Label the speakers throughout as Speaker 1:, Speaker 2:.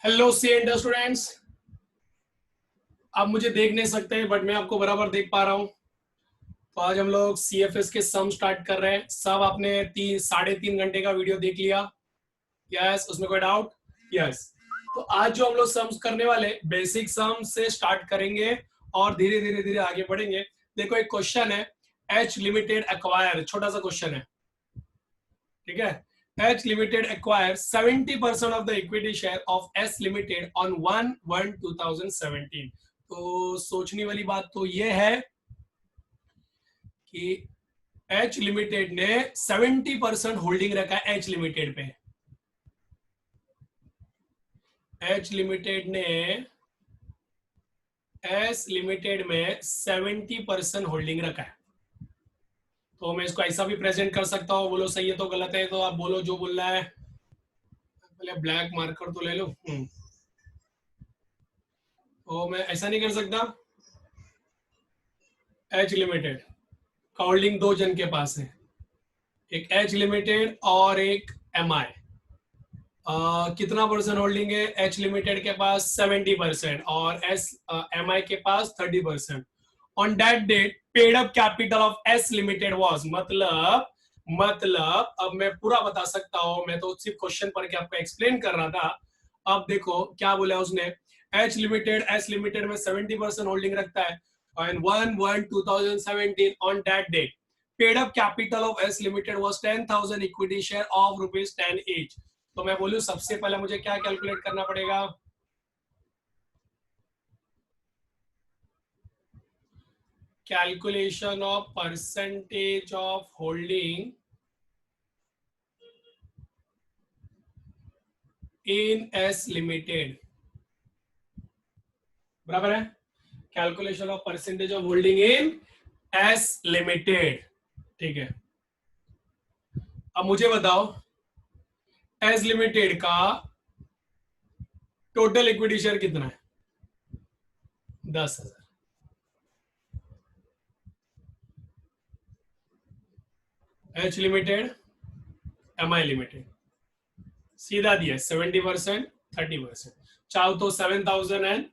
Speaker 1: Hello C and students. आप मुझे देख नहीं सकते बट मैं आपको बराबर देख पा रहा हूँ। तो आज हम लोग सीएफएस के सम स्टार्ट कर रहे हैं। सब आपने 3.5 घंटे का वीडियो देख लिया? यस, उसमें कोई डाउट? यस। तो आज जो हम लोग सम्स करने वाले बेसिक सम से स्टार्ट करेंगे और धीरे धीरे धीरे आगे बढ़ेंगे। देखो एक क्वेश्चन है, एच लिमिटेड एक्वायर, छोटा सा क्वेश्चन है, ठीक है। H Limited acquires 70% of the equity share of S Limited on 1/1/2017। तो सोचने वाली बात तो ये है कि H Limited ने 70% होल्डिंग रखा है H Limited पे। H Limited ने S Limited में 70% होल्डिंग रखा है। तो मैं इसको ऐसा भी प्रेजेंट कर सकता हूँ, बोलो सही है तो गलत है तो आप बोलो जो बोलना है। पहले ब्लैक मार्कर तो ले लो। तो मैं ऐसा नहीं कर सकता। एच लिमिटेड का होल्डिंग दो जन के पास है, एक एच लिमिटेड और एक एम आई। कितना परसेंट होल्डिंग है? एच लिमिटेड के पास 70% और एस एम आई के पास 30%। On that date paid up capital of S limited was, मतलब अब मैं पूरा बता सकता हूं, मैं तो सिर्फ क्वेश्चन पढ़ के आपको एक्सप्लेन कर रहा था। अब देखो क्या बोला उसने, एच लिमिटेड एस लिमिटेड में 70% होल्डिंग रखता है and 1/1/2017 on that date paid up capital of S Limited was 10,000 equity share of rupees 10 each। तो मैं बोलूं सबसे पहले मुझे क्या कैलकुलेट करना पड़ेगा? Calculation of percentage of holding in S limited, बराबर है। Calculation of percentage of holding in S limited, ठीक है। अब मुझे बताओ एस लिमिटेड का टोटल इक्विटी शेयर कितना है? 10,000। एच लिमिटेड एम आई लिमिटेड सीधा दिया 70% 30%। चाहो तो 7,000 एंड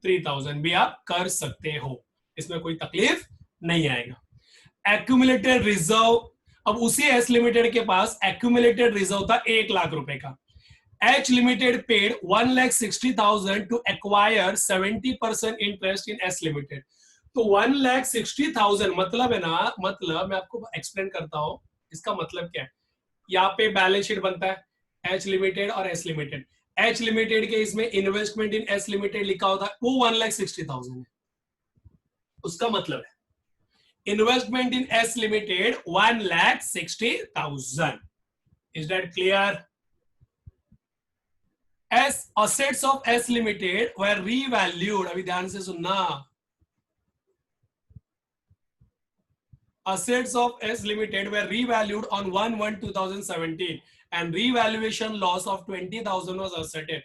Speaker 1: 3,000 भी आप कर सकते हो, इसमें कोई तकलीफ नहीं आएगा। एक्यूमुलेटेड रिजर्व, अब उसी एस लिमिटेड के पास एक्यूमुलेटेड रिजर्व था 1 लाख रुपए का। H limited paid 1,60,000 to acquire 70% interest in S limited. तो 1,60,000 मतलब है ना, मतलब मैं आपको एक्सप्लेन करता हूं इसका मतलब क्या है। यहाँ पे बैलेंस शीट बनता है एच लिमिटेड और एस लिमिटेड। एच लिमिटेड के इसमें इन्वेस्टमेंट इन एस लिमिटेड लिखा होता है, वो 1,60,000 है। उसका मतलब है investment in S limited 1,60,000। Is that clear? S assets of S limited were revalued, अभी ध्यान से सुनना, assets of S Limited were revalued on 1/1/2017 and revaluation loss of 20,000 was asserted।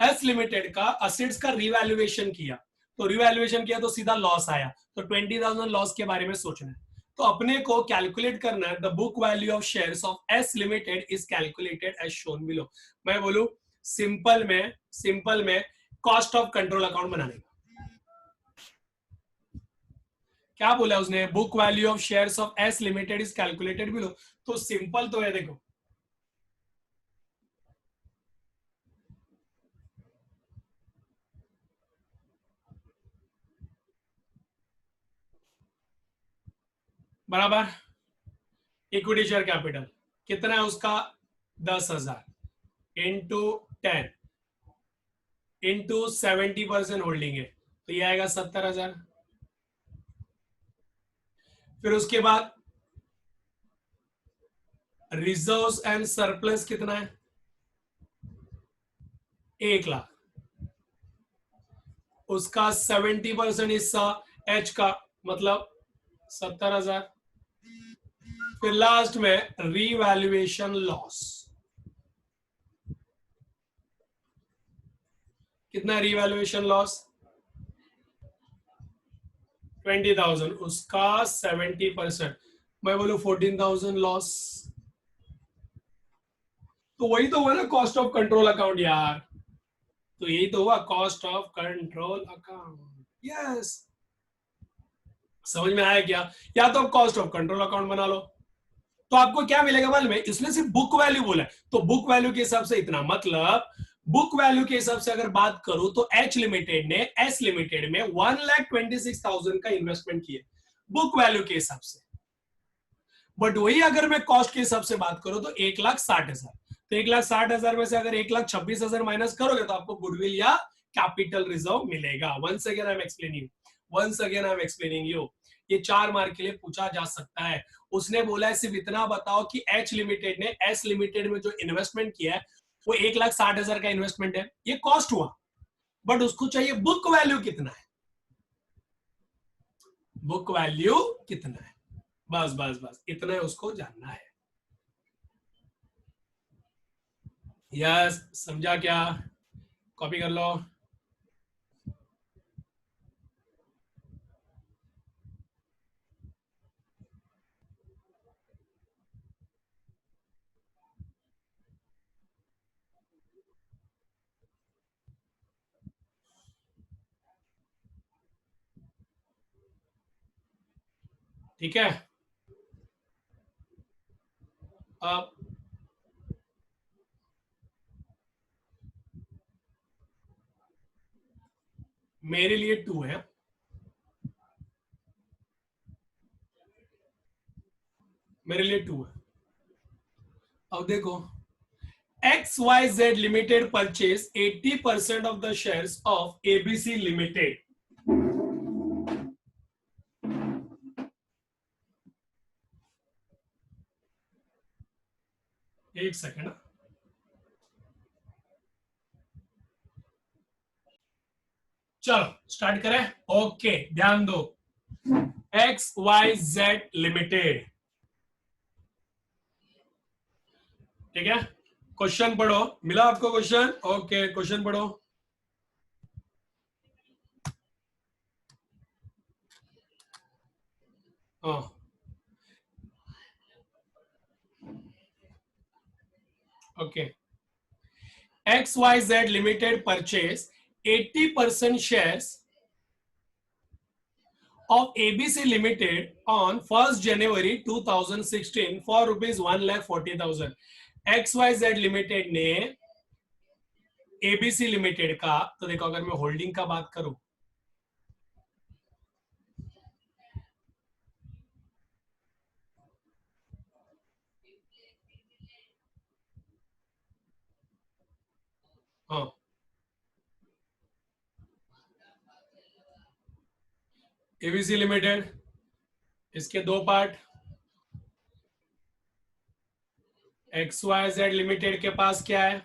Speaker 1: S Limited का assets का revaluation किया, तो revaluation किया तो सीधा लॉस आया, तो 20,000 लॉस के बारे में सोचना है। तो अपने को कैलकुलेट करना है, the book value of shares of S limited is calculated as shown below. मैं बोलूं सिंपल में कॉस्ट ऑफ कंट्रोल अकाउंट बनाने का क्या बोला उसने, book value of shares of S limited is calculated below. तो सिंपल तो है, देखो बराबर। इक्विटी शेयर कैपिटल कितना है उसका? 10,000 इंटू 10 इंटू 70% होल्डिंग है, तो ये आएगा 70,000। फिर उसके बाद रिजर्व्स एंड सरप्लस कितना है? 1 लाख। उसका 70% हिस्सा एच का, मतलब 70,000। फिर लास्ट में रीवैल्यूएशन लॉस, कितना रीवैल्यूएशन लॉस? 20,000, उसका 70%, मैं बोलू 14,000 लॉस। तो वही तो हुआ ना कॉस्ट ऑफ कंट्रोल अकाउंट यार। तो यही तो हुआ cost of control account. Yes, समझ में आया क्या? या तो कॉस्ट ऑफ कंट्रोल अकाउंट बना लो, तो आपको क्या मिलेगा मालूम है? इसने सिर्फ बुक वैल्यू बोला है, तो बुक वैल्यू के हिसाब से इतना, मतलब बुक वैल्यू के हिसाब से अगर बात करूं तो एच लिमिटेड ने एस लिमिटेड में 1,26,000 का इन्वेस्टमेंट किया बुक वैल्यू के हिसाब से। बट वही अगर मैं कॉस्ट के हिसाब से बात करूं तो 1,60,000, तो 1,60,000 में से अगर 1,26,000 माइनस करोगे तो आपको गुडविल या कैपिटल रिजर्व मिलेगा। Once again I am explaining you, ये 4 मार्क के लिए पूछा जा सकता है। उसने बोला है सिर्फ इतना बताओ कि एच लिमिटेड ने एस लिमिटेड में जो इन्वेस्टमेंट किया है वो 1,60,000 का इन्वेस्टमेंट है, ये कॉस्ट हुआ, बट उसको चाहिए बुक वैल्यू कितना है, बुक वैल्यू कितना है, बस बस बस इतना है उसको जानना है। यस, समझा क्या? कॉपी कर लो। ठीक है, अब मेरे लिए 2 है, मेरे लिए 2 है। अब देखो, XYZ Limited purchase 80% of the shares of ABC Limited. एक सेकेंड, चलो स्टार्ट करें। ओके, ध्यान दो, XYZ लिमिटेड, ठीक है। क्वेश्चन पढ़ो, मिला आपको क्वेश्चन? ओके, क्वेश्चन पढ़ो। Okay, XYZ Limited purchase 80% shares of ABC Limited on 1st January 2016 for rupees 1,40,000। XYZ Limited ने ABC Limited का, तो देखो अगर मैं होल्डिंग का बात करूं, हाँ, ABC Limited, इसके 2 पार्ट, XYZ Limited के पास क्या है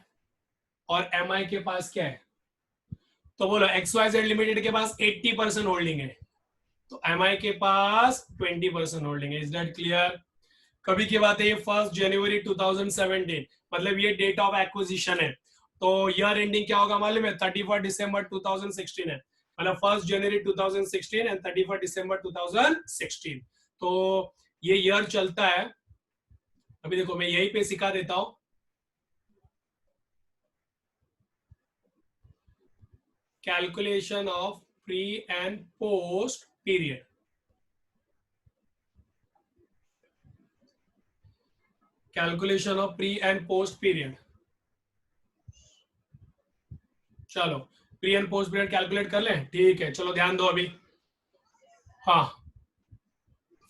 Speaker 1: और MI के पास क्या है? तो बोलो, XYZ Limited के पास 80% होल्डिंग है, तो MI के पास 20% होल्डिंग है। Is that clear? कभी की बात है, ये 1 जनवरी 2017, मतलब ये डेट ऑफ एक्विजिशन है, तो ईयर एंडिंग क्या होगा मालूम है? 31 दिसंबर 2016 है, मतलब 1 जनवरी 2016 एंड 31 दिसंबर 2016, तो ये ईयर चलता है। अभी देखो मैं यहीं पे सिखा देता हूं, calculation of pre and post period. Calculation of pre and post period, चलो pre and post period calculate कर लें, ठीक है। चलो ध्यान दो अभी, हाँ,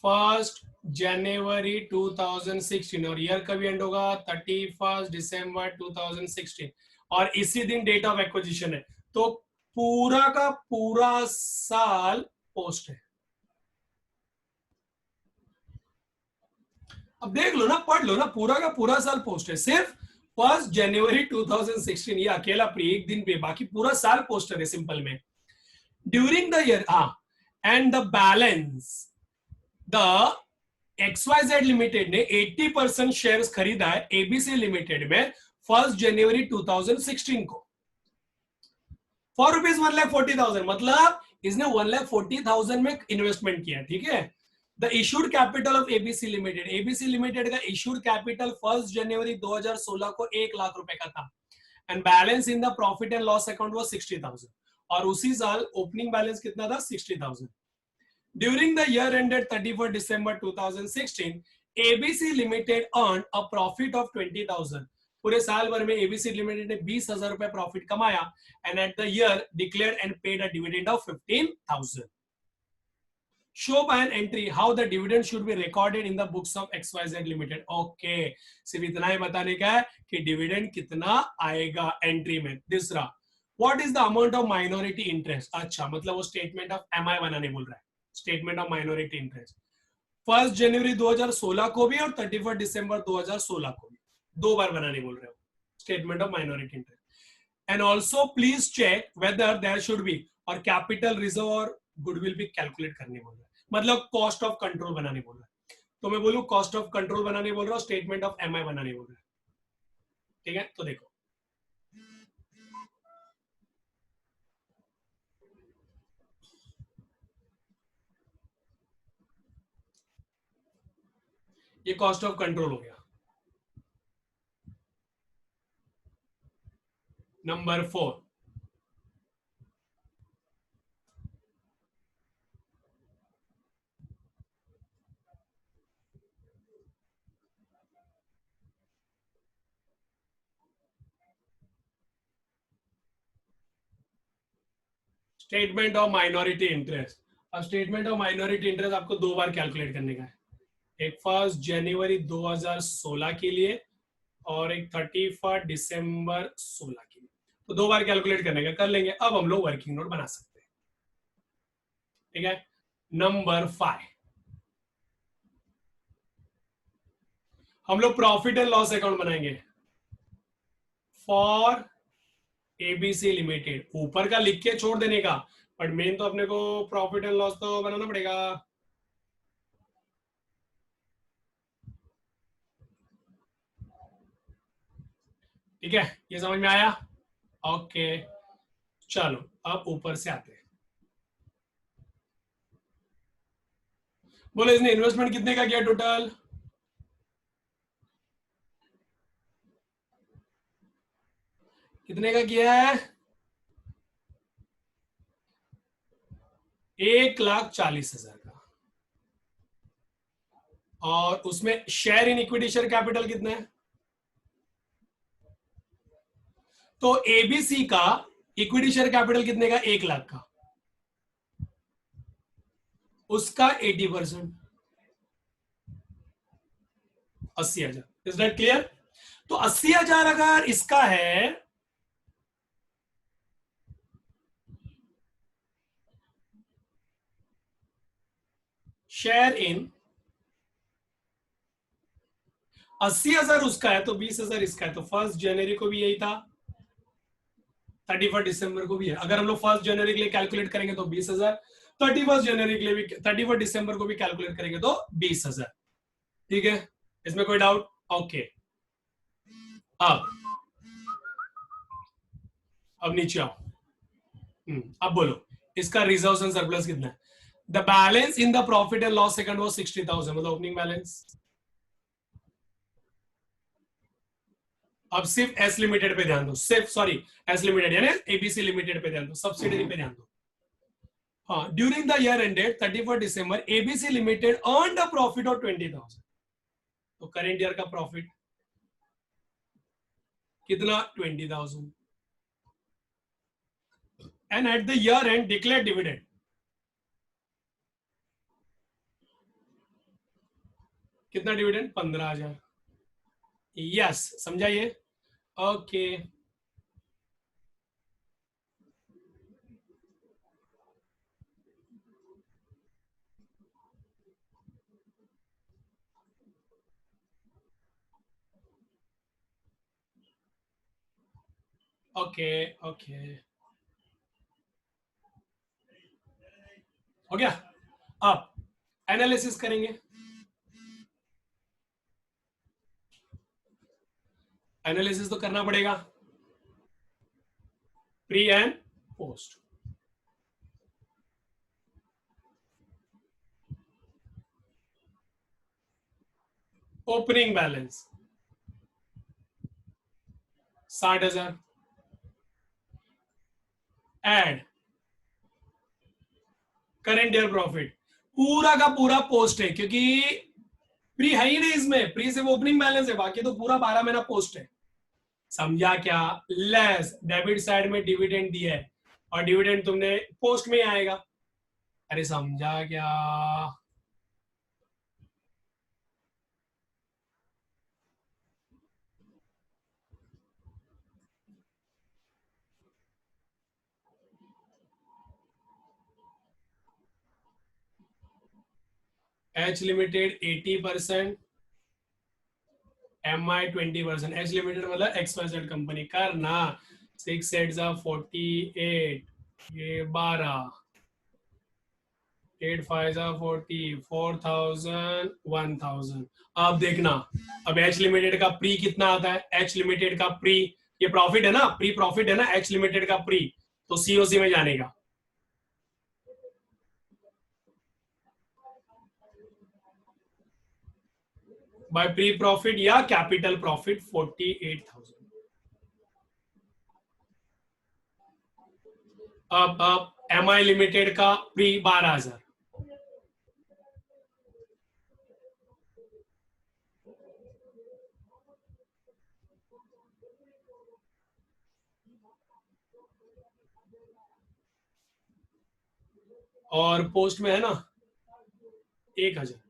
Speaker 1: 1 जनवरी 2016 और ईयर कभी एंड होगा 31 दिसंबर 2016, और इसी दिन डेट ऑफ एक्विजिशन है, तो पूरा का पूरा साल पोस्ट है। अब देख लो ना, पढ़ लो ना, पूरा का पूरा साल पोस्ट है, सिर्फ 1 जनवरी 2016 ये अकेला प्री एक दिन पे, बाकी पूरा साल पोस्टर है सिंपल में। ड्यूरिंग द ईयर, हाँ, and the balance, the XYZ limited ने 80% शेयर्स खरीदा है ABC लिमिटेड में 1 जनवरी 2016 को फॉर रुपीज 1,40,000, मतलब इसने 1,40,000 में इन्वेस्टमेंट किया, ठीक है। The issued capital of ABC limited, ABC limited का इशूड कैपिटल 1 जनवरी 2016 को 1 लाख रुपए का था, and balance in the profit and loss account was 60,000 और उसी साल ओपनिंग बैलेंस कितना था 60,000. During the year ended 31st December 2016, ABC Limited earned a profit of 20,000. पूरे साल भर में ABC लिमिटेड ने 20,000 रुपए प्रॉफिट कमाया and at the year declared and paid a dividend of 15,000. Show by an entry how the dividend should be recorded in the books of XYZ Limited. Okay, सिर्फ इतना ही बताने का है कि डिविडेंड कितना आएगा एंट्री में. दूसरा, what is the amount of minority interest? अच्छा, मतलब वो स्टेटमेंट ऑफ MI बनाने बोल रहा है. स्टेटमेंट ऑफ माइनॉरिटी इंटरेस्ट 1 जनवरी 2016 को भी और 31 दिसंबर 2016 को भी दो बार बनाने बोल रहे हो statement of minority interest. And also please check whether there should be और कैपिटल रिजर्व और गुडविल भी कैलकुलेट करने बोल रहा है. मतलब कॉस्ट ऑफ कंट्रोल बनाने बोल रहा है. तो मैं बोलूं कॉस्ट ऑफ कंट्रोल बनाने बोल रहा हूं, स्टेटमेंट ऑफ MI बनाने बोल रहा है. ठीक है, तो देखो ये कॉस्ट ऑफ कंट्रोल हो गया. Number 4, statement of minority interest. अब स्टेटमेंट ऑफ माइनॉरिटी इंटरेस्ट आपको दो बार कैलकुलेट करने का है. एक 1 जनवरी 2016 के लिए और एक 31 दिसंबर 16 के लिए. तो दो बार कैलकुलेट करने का कर लेंगे. अब हम लोग वर्किंग नोट बना सकते हैं. ठीक है, नंबर 5 हम लोग प्रॉफिट एंड लॉस अकाउंट बनाएंगे फॉर ABC लिमिटेड. ऊपर का लिख के छोड़ देने का, बट मेन तो अपने को प्रॉफिट एंड लॉस तो बनाना पड़ेगा. ठीक है, ये समझ में आया. ओके, चलो अब ऊपर से आते हैं. बोलो इसने इन्वेस्टमेंट कितने का किया टोटल? कितने का किया है? 1,40,000 का. और उसमें share in equity share capital कितना है? तो ABC का इक्विटी शेयर कैपिटल कितने का? 1,00,000 का. उसका 80%, 80,000. Is that clear? तो 80,000 अगर इसका है शेयर इन, 80,000 उसका है तो 20,000 इसका है. तो 1 जनवरी को भी यही था, 31 दिसंबर को भी है. अगर हम लोग 1 जनवरी के लिए कैलकुलेट करेंगे तो 20,000, 31 जनवरी के लिए भी, 31 दिसंबर को भी कैलकुलेट करेंगे तो 20,000. ठीक है, इसमें कोई डाउट? ओके, अब नीचे आओ. अब बोलो इसका रिजर्व एंड सरप्लस कितना है? The balance in the profit and loss account was 60,000, मतलब ओपनिंग बैलेंस. अब सिर्फ एस लिमिटेड पे ध्यान दो, सिर्फ सॉरी एस लिमिटेड यानी ABC लिमिटेड पे ध्यान दो, सब्सिडरी पे ध्यान दो. हाँ, during the year ended 31 December ABC limited earned a profit of 20,000. तो करेंट ईयर का प्रॉफिट कितना? 20,000. And at the year end declare dividend कितना? डिविडेंड 15,000. यस, समझाइए. ओके, ओके, ओके, हो गया. अब एनालिसिस करेंगे. एनालिसिस तो करना पड़ेगा, pre and post. Opening balance 60,000, add current year profit, पूरा का पूरा पोस्ट है, क्योंकि प्री है ही नहीं इसमें, प्री सिर्फ ओपनिंग बैलेंस है, बाकी तो पूरा 12 महीना पोस्ट है। समझा क्या? लेस डेबिट साइड में डिविडेंड दिया है, और डिविडेंड तुमने पोस्ट में आएगा। अरे समझा क्या? एच लिमिटेड 80%, एम आई 20%। एच लिमिटेड मतलब XYZ कंपनी करना। 6 8 48, ये 12, 8 5 40, 4000, 1000। अब देखना, अब एच लिमिटेड का प्री कितना आता है? एच लिमिटेड का प्री, ये प्रॉफिट है ना, प्री प्रॉफिट है ना एच लिमिटेड का प्री, तो सीओसी में जाने का। बाय प्री प्रॉफिट या कैपिटल प्रॉफिट 48,000। अब एम आई लिमिटेड का प्री 12,000, और पोस्ट में है ना 1,000।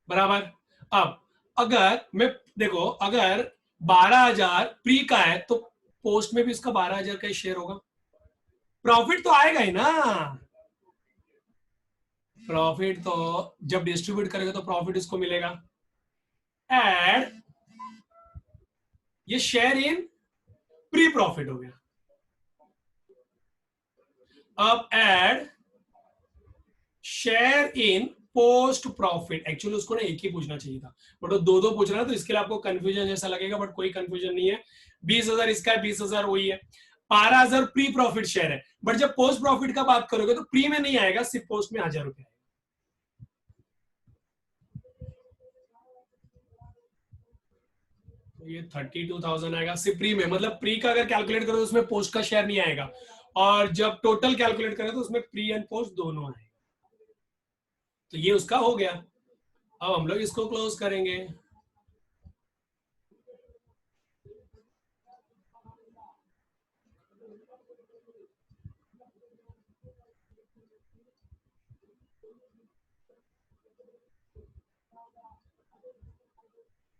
Speaker 1: बराबर। अब अगर मैं, देखो अगर 12,000 प्री का है तो पोस्ट में भी उसका 12,000 का ही शेयर होगा, प्रॉफिट तो आएगा ही ना। प्रॉफिट तो जब डिस्ट्रीब्यूट करेगा तो प्रॉफिट उसको मिलेगा। एड ये शेयर इन प्री प्रॉफिट हो गया। अब add share in post profit, actually उसको ना एक ही पूछना चाहिए था, बट वो दो दो पूछ रहा है, तो इसके लिए आपको कंफ्यूजन जैसा लगेगा, बट कोई कंफ्यूजन नहीं है। 20,000 इसका है, 20,000 वही है। 12,000 प्री प्रॉफिट शेयर है, बट जब पोस्ट प्रॉफिट का बात करोगे तो प्री में नहीं आएगा, सिर्फ पोस्ट में 1,000 रुपए। तो ये 32,000 आएगा सिर्फ प्री में, मतलब प्री का अगर कैलकुलेट करो तो उसमें पोस्ट का शेयर नहीं आएगा, और जब टोटल कैलकुलेट करें तो उसमें प्री एंड पोस्ट दोनों आएगा। तो ये उसका हो गया। अब हम लोग इसको क्लोज करेंगे।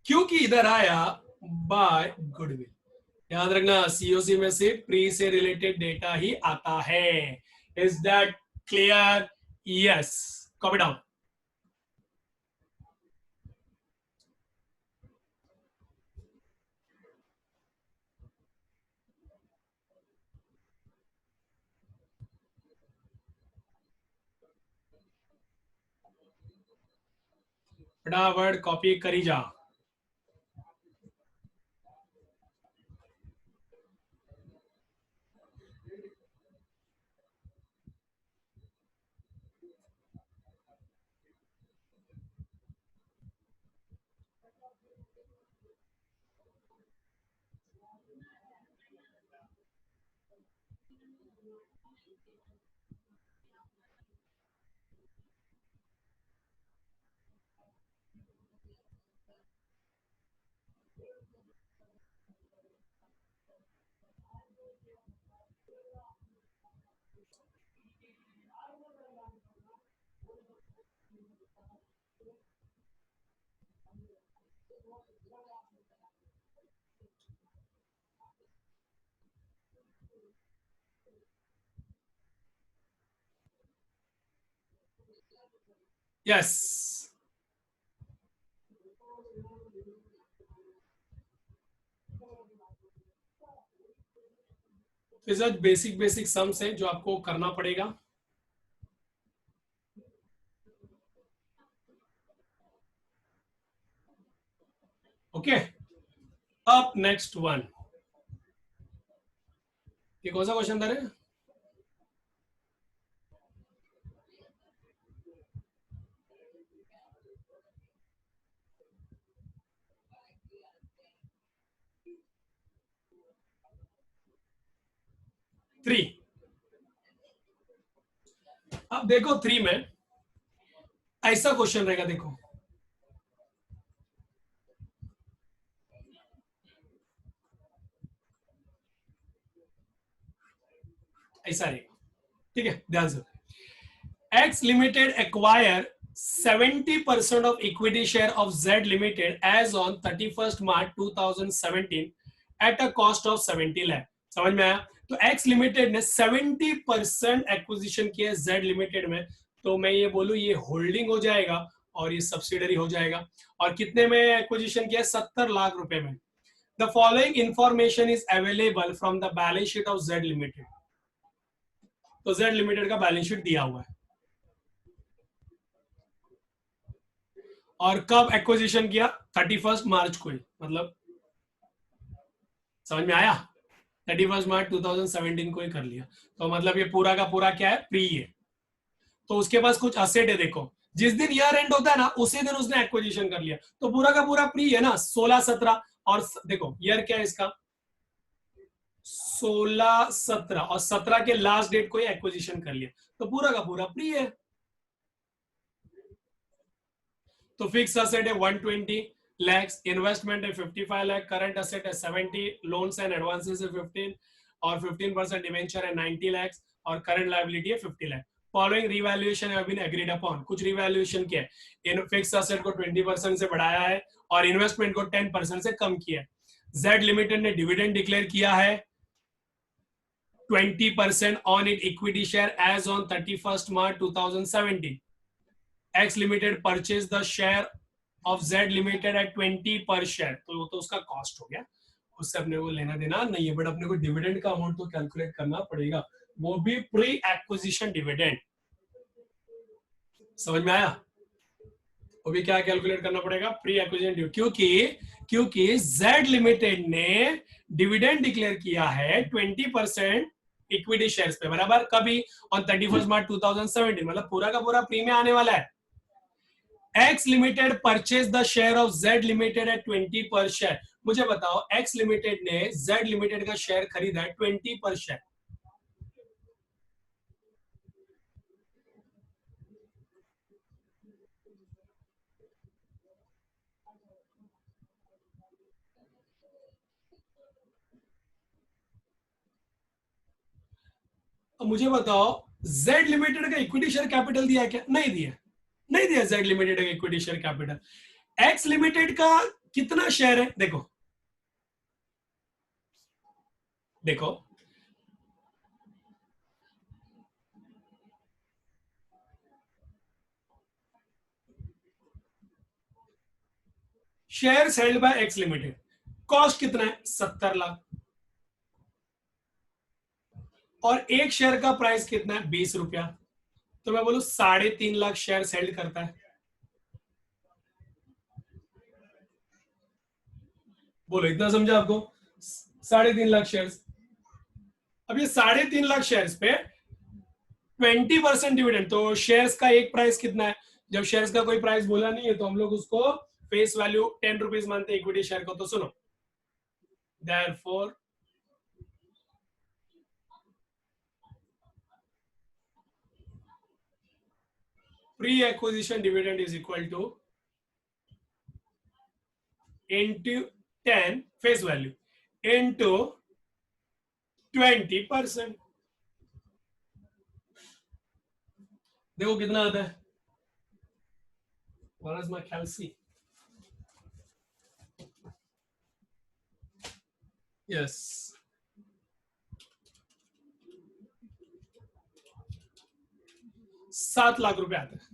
Speaker 1: क्योंकि इधर आया बाय गुडविल। याद रखना, सीओसी में से प्री से रिलेटेड डेटा ही आता है। Is that clear? Yes, copy down. फटाफट कॉपी करी जा। यस, फिर बेसिक बेसिक सम्स है जो आपको करना पड़ेगा। ओके, अब नेक्स्ट वन, ये कौन सा क्वेश्चन था रे? थ्री। अब देखो थ्री में ऐसा क्वेश्चन रहेगा, देखो ऐसा रहेगा, ठीक है, ध्यान से। X Limited acquire 70% of equity share of Z Limited as on 31st March 2017 at a cost of 70 lakh। समझ में आया? तो X Limited ने 70% एक्विजिशन किया Z Limited में, तो मैं ये बोलूं ये होल्डिंग हो जाएगा और ये सब्सिडरी हो जाएगा। और कितने में एक्विजिशन किया? 70 लाख रुपए में। The following information is available from the balance sheet of Z Limited। तो Z Limited का बैलेंस शीट दिया हुआ है, और कब एक्विजिशन किया? 31 मार्च को ही, मतलब समझ में आया? 31 मार्च 2017 को ही कर लिया। तो मतलब ये पूरा का पूरा क्या है? प्री है। तो उसके पास कुछ असेट है, देखो जिस दिन ईयर एंड होता है ना उसी दिन उसने एक्विजिशन कर लिया, तो पूरा का पूरा प्री है ना, 16-17। और देखो ईयर क्या है इसका? 16-17, और 17 के लास्ट डेट को ही एक्विजिशन कर लिया, तो पूरा का पूरा प्री है। तो फिक्स असेट है 120 लैक्स, इन्वेस्टमेंट है 55 लाख, करंट असेट है 70, लोन्स एंड एडवांसेस है 15, और 15% डिवेंचर है 90 लैक्स, और करंट लायबिलिटी है 50 lakh. Following revaluation have been agreed upon. कुछ रिवैल्यूएशन किया है, इन फिक्स असेट को 20% से बढ़ाया है और इन्वेस्टमेंट को 10% से कम किया है। जेड लिमिटेड ने डिविडेंड डिक्लेयर किया है 20% on it equity share as on 31st March 2017। X Limited purchased the share of Z Limited at 20 per share, तो वो तो उसका कॉस्ट हो गया, उससे अपने को लेना देना नहीं है, बट अपने को डिविडेंड का अमाउंट तो कैलकुलेट करना पड़ेगा, वो भी प्री एक्विजिशन डिविडेंड। समझ में आया? वो भी क्या कैलकुलेट करना पड़ेगा? प्री एक्विजिशन डिविडेंड, क्योंकि Z लिमिटेड ने डिविडेंड डिक्लेयर किया है 20% इक्विटी शेयर्स पे, बराबर कभी? ऑन 31 मार्च 2017, मतलब पूरा का पूरा प्री में आने वाला है। X Limited purchase the share of Z Limited at 20 per share. मुझे बताओ X Limited ने Z Limited का शेयर खरीदा है 20 पर शेयर। मुझे बताओ Z Limited का इक्विटी शेयर कैपिटल दिया है क्या? नहीं दिया, नहीं दिया Z Limited का equity share capital. X Limited का कितना शेयर है? देखो देखो share held by X Limited, cost कितना है? 70 लाख, और एक शेयर का प्राइस कितना है? 20 रुपया, तो मैं बोलू 3.5 लाख शेयर हेल्ड करता है। बोलो इतना समझा आपको? 3.5 लाख शेयर्स। अब ये 3.5 लाख शेयर्स पे 20% डिविडेंड, तो शेयर्स का एक प्राइस कितना है? जब शेयर्स का कोई प्राइस बोला नहीं है तो हम लोग उसको फेस वैल्यू 10 रुपीज मानते हैं इक्विटी शेयर को। तो सुनो, therefore pre-acquisition dividend is equal to into 10 face value into 20%। देखो कितना आता है? What is my calci? Yes, 7 lakh रुपए आता है।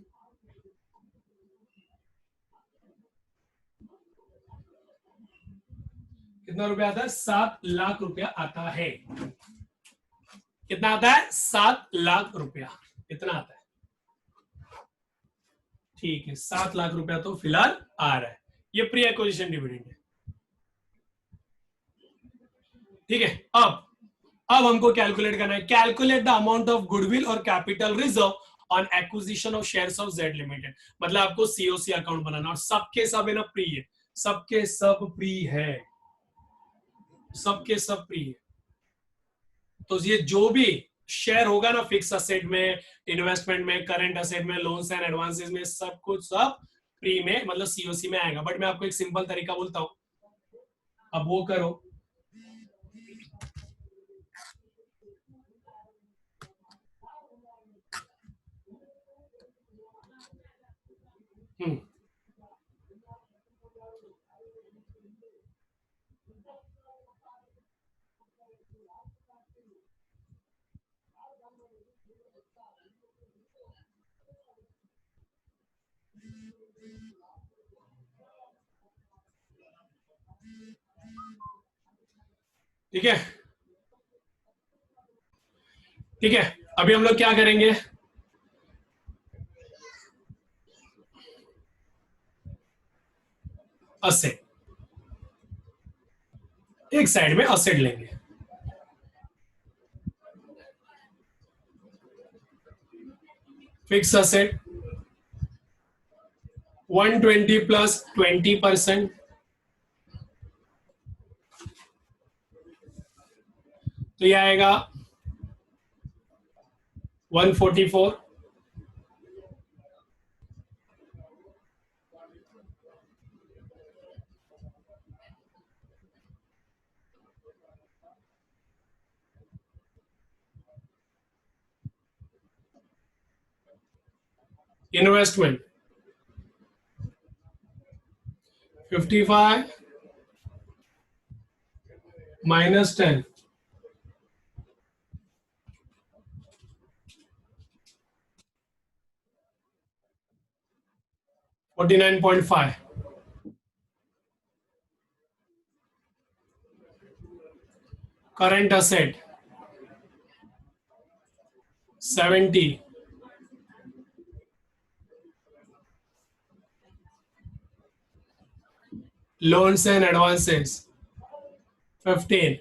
Speaker 1: कितना रुपया आता है? 7 लाख रुपया आता है। कितना आता है? 7 लाख रुपया इतना आता है। ठीक है, 7 लाख रुपया तो फिलहाल आ रहा है, ये प्री एक्विजिशन डिविडेंड है। ठीक है, अब हमको कैलकुलेट करना है, calculate the amount of goodwill और capital reserve on acquisition of shares of Z limited. मतलब आपको सीओसी अकाउंट बनाना, और सबके सब है ना प्री है, सबके सब प्री है। सबके सब फ्री है। तो ये जो भी शेयर होगा ना फिक्स असेट में, इन्वेस्टमेंट में, करंट असेट में, लोन्स एंड एडवांसेस में, सब कुछ सब फ्री में, मतलब सीओसी में आएगा। बट मैं आपको एक सिंपल तरीका बोलता हूं, अब वो करो। हम्म, ठीक है, ठीक है। अभी हम लोग क्या करेंगे, असेट, एक साइड में असेट लेंगे। फिक्स असेट 120 प्लस 20%, तो ये आएगा 144। Investment 55 minus 10, 49.5। Current asset 70, loans and advances 15,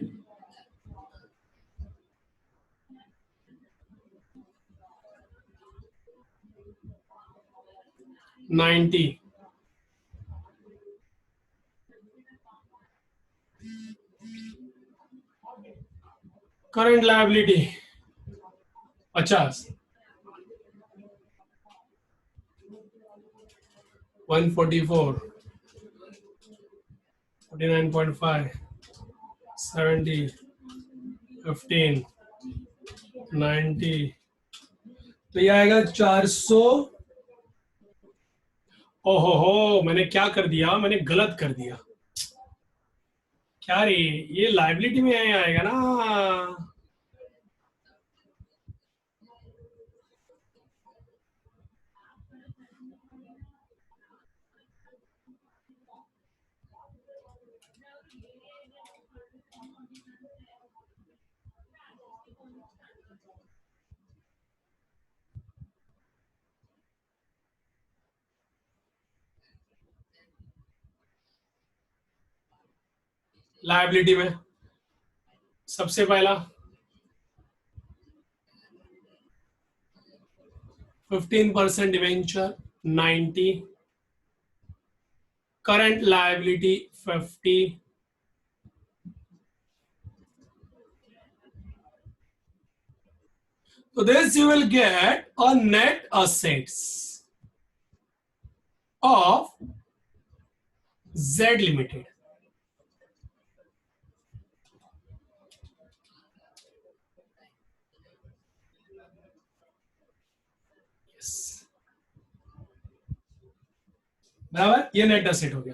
Speaker 1: $90, current liability 50, 144, 49.5, 70, 15, 90, तो ये आएगा 400। ओहो हो, मैंने क्या कर दिया, मैंने गलत कर दिया। क्या रे, ये लाइबिलिटी में आएगा ना। लाइबिलिटी में सबसे पहला 15% debenture 90, current liability 50, so this you will get a net assets of Z Limited. Yes. बराबर, ये नेट असेट हो गया।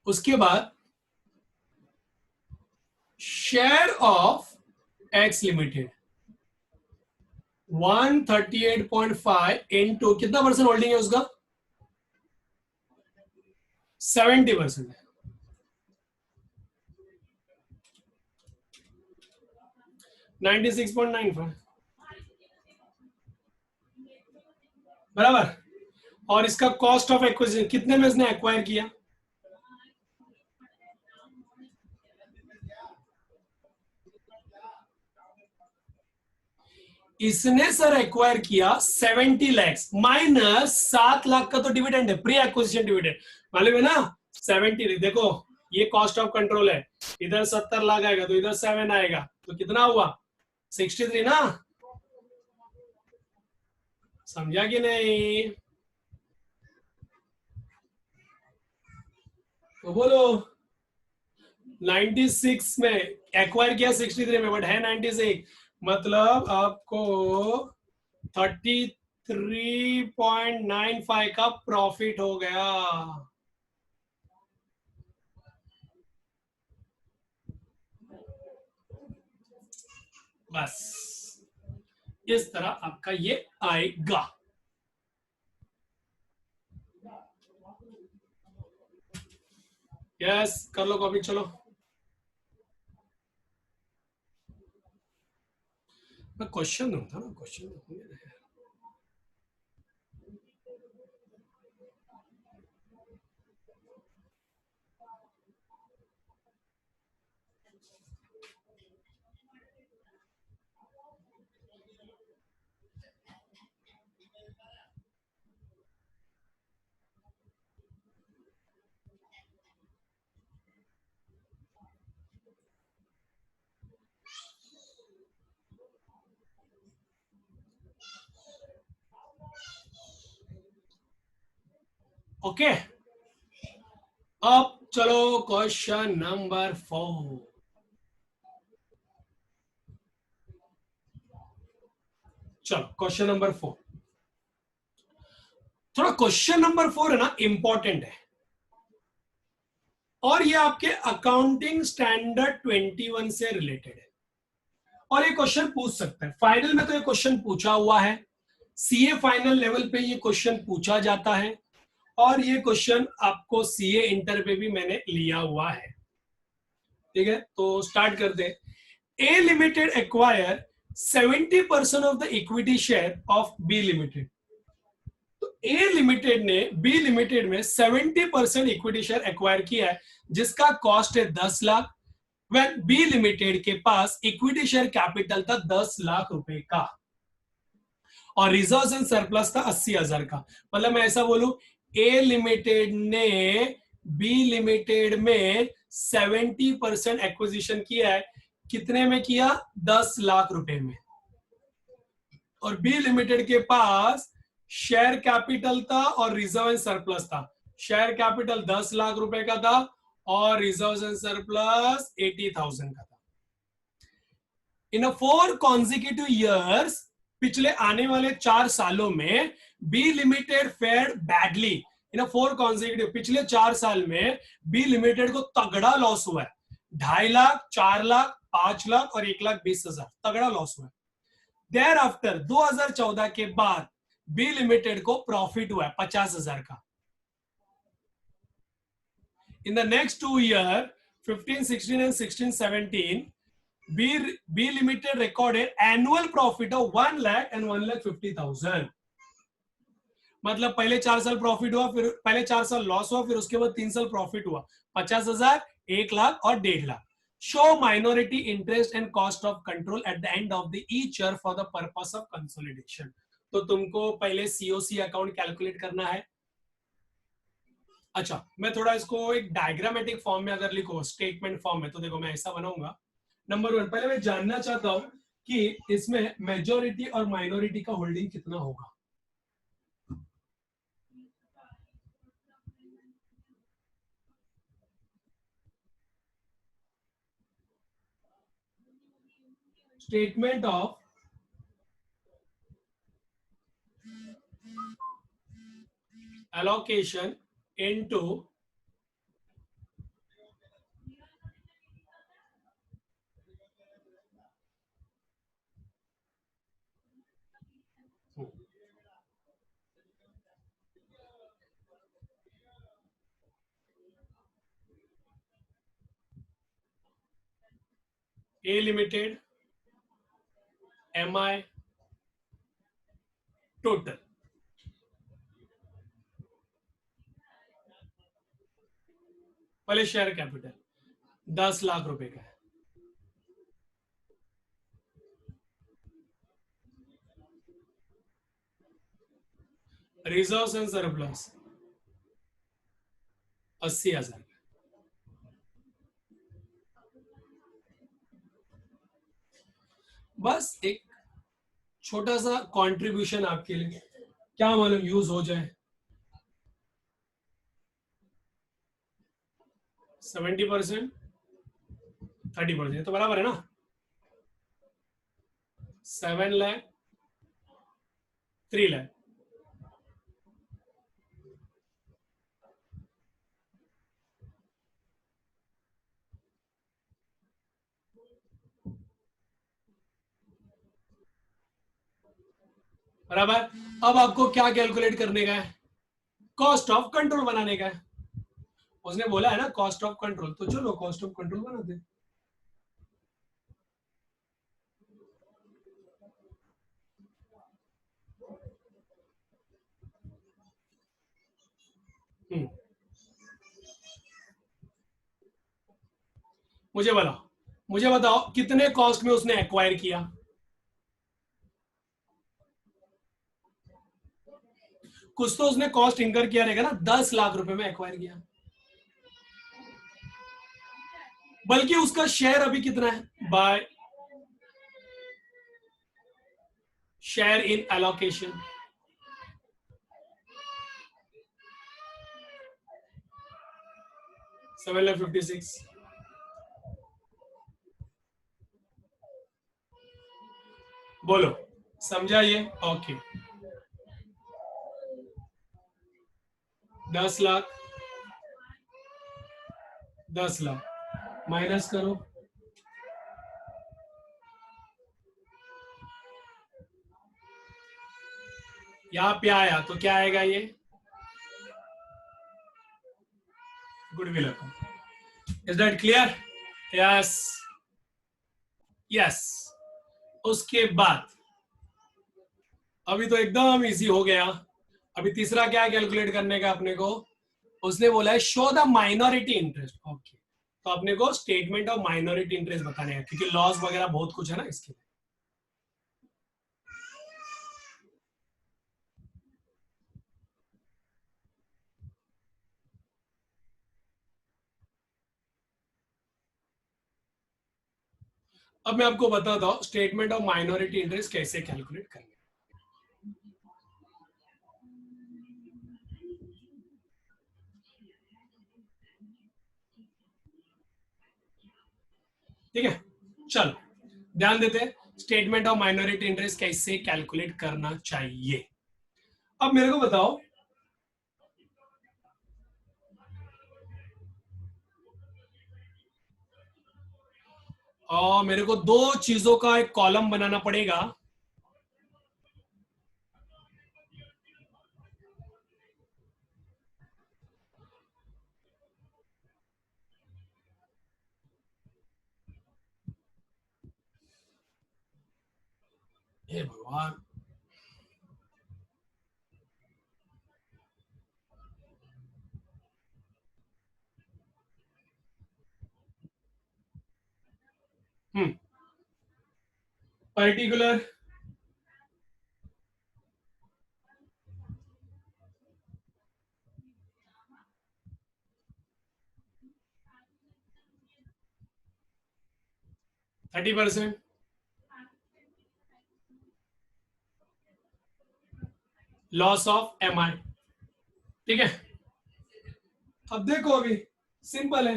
Speaker 1: उसके बाद share of x limited 138.5 into कितना परसेंट होल्डिंग है उसका, 70% है, 96.95 बराबर। और इसका कॉस्ट ऑफ एक्विजिशन कितने में इसने एक्वायर किया, इसने सर एक्वायर किया 70 लैक्स माइनस 7 लाख का तो डिविडेंड है, प्री एक्विजिशन डिविडेंड मालूम है ना। 70 देखो ये कॉस्ट ऑफ कंट्रोल है, इधर 70 लाख आएगा तो इधर 7 आएगा, तो कितना हुआ 63 ना। समझा कि नहीं? तो बोलो 96 में एक्वायर किया 63 में, बट है 96, मतलब आपको 33.95 का प्रॉफिट हो गया। बस इस तरह आपका ये आएगा। यस कर लो कॉपी, चलो मैं क्वेश्चन दूंगा ना, क्वेश्चन ओके। अब चलो क्वेश्चन नंबर 4। चलो क्वेश्चन नंबर 4, थोड़ा क्वेश्चन नंबर 4 है ना इंपॉर्टेंट है, और ये आपके अकाउंटिंग स्टैंडर्ड 21 से रिलेटेड है, और ये क्वेश्चन पूछ सकता है फाइनल में, तो ये क्वेश्चन पूछा हुआ है, सीए फाइनल लेवल पे ये क्वेश्चन पूछा जाता है, और ये क्वेश्चन आपको सीए इंटर पे भी मैंने लिया हुआ है। ठीक है, तो स्टार्ट करते हैं। A limited acquire 70% of the equity share of B limited. तो ए लिमिटेड ने बी लिमिटेड में 70% इक्विटी शेयर एक्वायर किया है, जिसका कॉस्ट है 10 लाख। वह बी लिमिटेड के पास इक्विटी शेयर कैपिटल था 10 लाख रुपए का, और रिजर्व एंड सरप्लस था 80,000 का। मतलब मैं ऐसा बोलूं, ए लिमिटेड ने बी लिमिटेड में 70% एक्विजिशन किया है, कितने में किया 10 लाख रुपए में, और बी लिमिटेड के पास शेयर कैपिटल था और रिजर्व एंड सरप्लस था। शेयर कैपिटल 10 लाख रुपए का था और रिजर्व एंड सरप्लस 80,000 का था। इन 4 कॉन्जिक्यूटिव ईयर्स, पिछले आने वाले 4 सालों में बी लिमिटेड फेयर बैडली। इन 4 कॉन्जिक्यूटिव, पिछले 4 साल में बी लिमिटेड को तगड़ा लॉस हुआ है, 2.5 लाख, 4 लाख, 5 लाख और 1,20,000 तगड़ा लॉस हुआ है। देयर आफ्टर 2014 के बाद बी लिमिटेड को प्रॉफिट हुआ है 50,000 का। In the next 2 year 15, 16 and 16, 17 B Limited recorded annual profit of 1 lakh and 1,50,000। मतलब पहले 4 साल प्रॉफिट हुआ, फिर पहले 4 साल लॉस हुआ, फिर उसके बाद 3 साल प्रॉफिट हुआ, 50,000, 1 लाख और 1.5 lakh. Show minority interest and cost of control at the end of the each year for the purpose of consolidation. तो तुमको पहले सीओसी अकाउंट कैलकुलेट करना है। अच्छा, मैं थोड़ा इसको एक डायग्रामेटिक फॉर्म में अगर लिखो, स्टेटमेंट फॉर्म में, तो देखो मैं ऐसा बनाऊंगा। नंबर 1, पहले मैं जानना चाहता हूं कि इसमें मेजोरिटी और माइनॉरिटी का होल्डिंग कितना होगा। Statement of allocation into A Limited MI total. पहले शेयर कैपिटल 10 लाख रुपए का है, रिजर्व्स एंड सरप्लस 80,000। बस एक छोटा सा कंट्रीब्यूशन आपके लिए, क्या मालूम यूज हो जाए। 70%, 30%, तो बराबर है ना। 7 लाख, 3 लाख। बराबर। अब आपको क्या कैलकुलेट करने का है? कॉस्ट ऑफ कंट्रोल बनाने का है। उसने बोला है ना कॉस्ट ऑफ कंट्रोल, तो चलो कॉस्ट ऑफ कंट्रोल बनाते हैं। हम्म, मुझे बताओ कितने कॉस्ट में उसने एक्वायर किया? कुछ तो उसने कॉस्ट इंकर किया रहेगा ना। 10 लाख रुपए में एक्वायर किया, बल्कि उसका शेयर अभी कितना है? By share in allocation, 756। बोलो, समझा ये? ओके। 10 लाख, 10 लाख माइनस करो, यहां पे आया तो क्या आएगा ये? Goodwill account. Is that clear? Yes, yes. उसके बाद अभी तो एकदम इजी हो गया। अभी तीसरा क्या कैलकुलेट करने का अपने को? उसने बोला है show the minority interest. Okay, तो अपने को स्टेटमेंट ऑफ माइनॉरिटी इंटरेस्ट बताने का, क्योंकि लॉस वगैरह बहुत कुछ है ना इसके लिए। अब मैं आपको बताता हूं स्टेटमेंट ऑफ माइनॉरिटी इंटरेस्ट कैसे कैलकुलेट करना। ठीक है, चलो ध्यान देते हैं स्टेटमेंट ऑफ माइनॉरिटी इंटरेस्ट कैसे कैलकुलेट करना चाहिए। अब मेरे को बताओ, मेरे को दो चीजों का एक कॉलम बनाना पड़ेगा। हे भगवान, particular 30%, loss of M I. ठीक है, अब देखो अभी सिंपल है।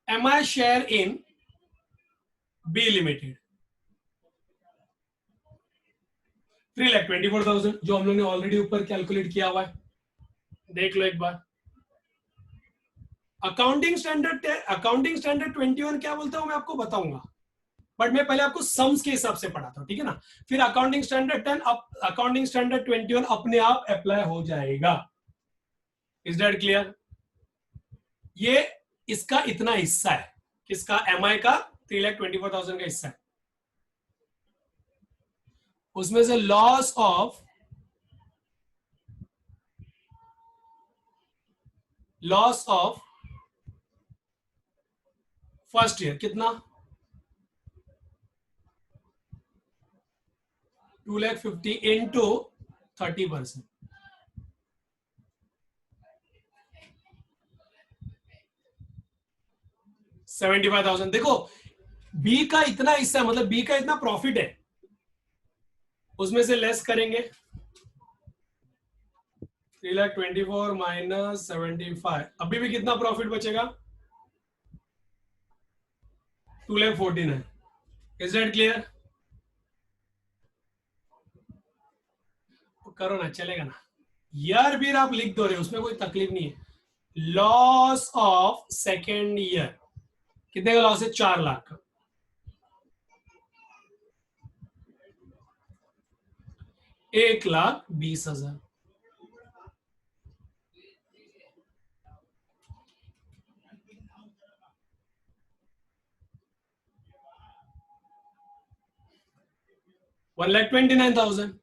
Speaker 1: M I share in B limited 3,24,000, जो हम लोग ने ऑलरेडी ऊपर कैलकुलेट किया हुआ है। देख लो एक बार। अकाउंटिंग स्टैंडर्ड 21 क्या बोलता हूं मैं आपको बताऊंगा, बट मैं पहले आपको सम्स के हिसाब से पढ़ाता हूं, ठीक है ना। फिर अकाउंटिंग स्टैंडर्ड 10, अकाउंटिंग स्टैंडर्ड 21 अपने आप अप्लाई हो जाएगा। Is that clear? ये इसका इतना हिस्सा है, किसका? एम आई का 3,24,000 का हिस्सा है। उसमें से लॉस ऑफ फर्स्ट ईयर कितना? 2,50,000 इंटू 30%, 75,000। देखो बी का इतना हिस्सा, मतलब बी का इतना प्रॉफिट है, उसमें से लेस करेंगे 3,24,000 माइनस 75, अभी भी कितना प्रॉफिट बचेगा? 2,49,000। Is that clear? करो ना, चलेगा ना। ईयर भी आप लिख दो रहे, उसमें कोई तकलीफ नहीं है। लॉस ऑफ सेकेंड ईयर कितने का लॉस है? 4 लाख। 1,20,000। $1,29,000।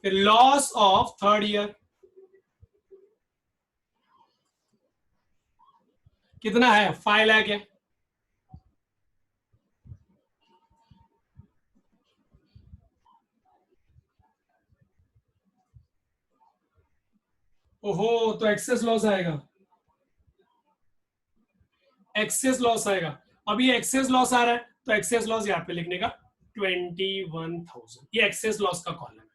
Speaker 1: फिर लॉस ऑफ थर्ड ईयर कितना है? 5 लाख है। ओहो, तो एक्सेस लॉस आएगा, एक्सेस लॉस आएगा। अब ये एक्सेस लॉस आ रहा है, तो एक्सेस लॉस यहाँ पे लिखने का 21,000, ये एक्सेस लॉस का कॉलम है।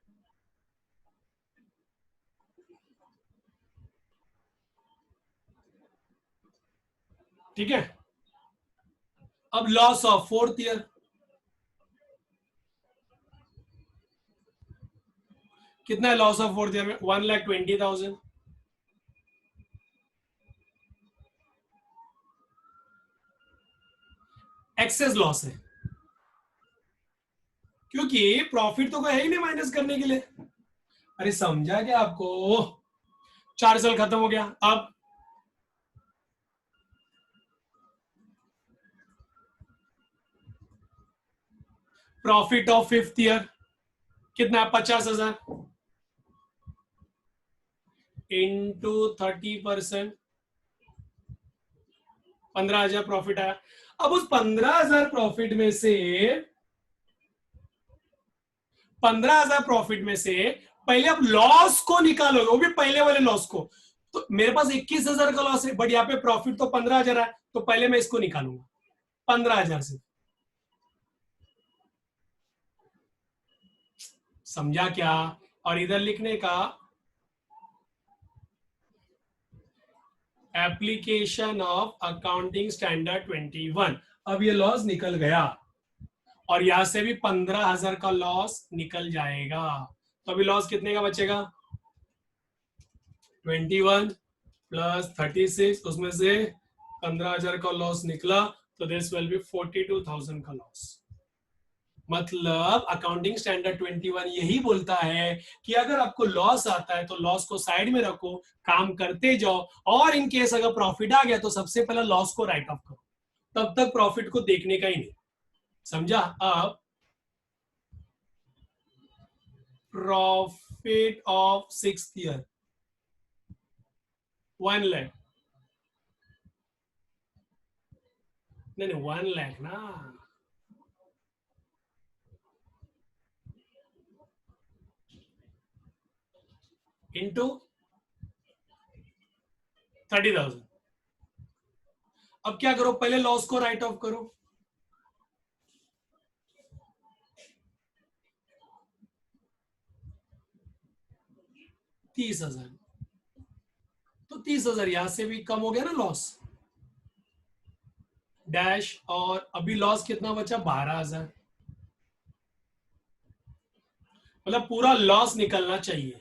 Speaker 1: ठीक है। अब लॉस ऑफ फोर्थ ईयर कितना है? लॉस ऑफ फोर्थ ईयर में 1,20,000। एक्सेस लॉस है, क्योंकि प्रॉफिट तो कोई है ही नहीं माइनस करने के लिए। अरे समझा क्या आपको? 4 साल खत्म हो गया। अब प्रॉफिट ऑफ फिफ्थ ईयर कितना है? 50,000 इंटू 30%, 15,000 प्रॉफिट आया। अब उस 15,000 प्रॉफिट में से 15,000 प्रॉफिट में से पहले आप लॉस को निकालोगे, वो भी पहले वाले लॉस को। तो मेरे पास 21,000 का लॉस है, बट यहाँ पे प्रॉफिट तो 15,000 है, तो पहले मैं इसको निकालूंगा 15,000 से। समझा क्या? और इधर लिखने का एप्लीकेशन ऑफ अकाउंटिंग स्टैंडर्ड 21। अब ये लॉस निकल गया, और यहां से भी 15,000 का लॉस निकल जाएगा। तो अभी लॉस कितने का बचेगा? 21 प्लस 36, उसमें से 15,000 का लॉस निकला, तो दिस विल बी 42,000 का लॉस। मतलब अकाउंटिंग स्टैंडर्ड 21 यही बोलता है कि अगर आपको लॉस आता है तो लॉस को साइड में रखो, काम करते जाओ, और इन केस अगर प्रॉफिट आ गया तो सबसे पहले लॉस को राइट ऑफ करो, तब तक प्रॉफिट को देखने का ही नहीं। समझा? अब profit of sixth year 1 lakh, नहीं नहीं 1 लाख ना, इंटू 30,000। अब क्या करो? पहले लॉस को राइट ऑफ करो। 30,000, तो 30,000 यहां से भी कम हो गया ना लॉस, डैश। और अभी लॉस कितना बचा? 12,000। मतलब पूरा लॉस निकलना चाहिए।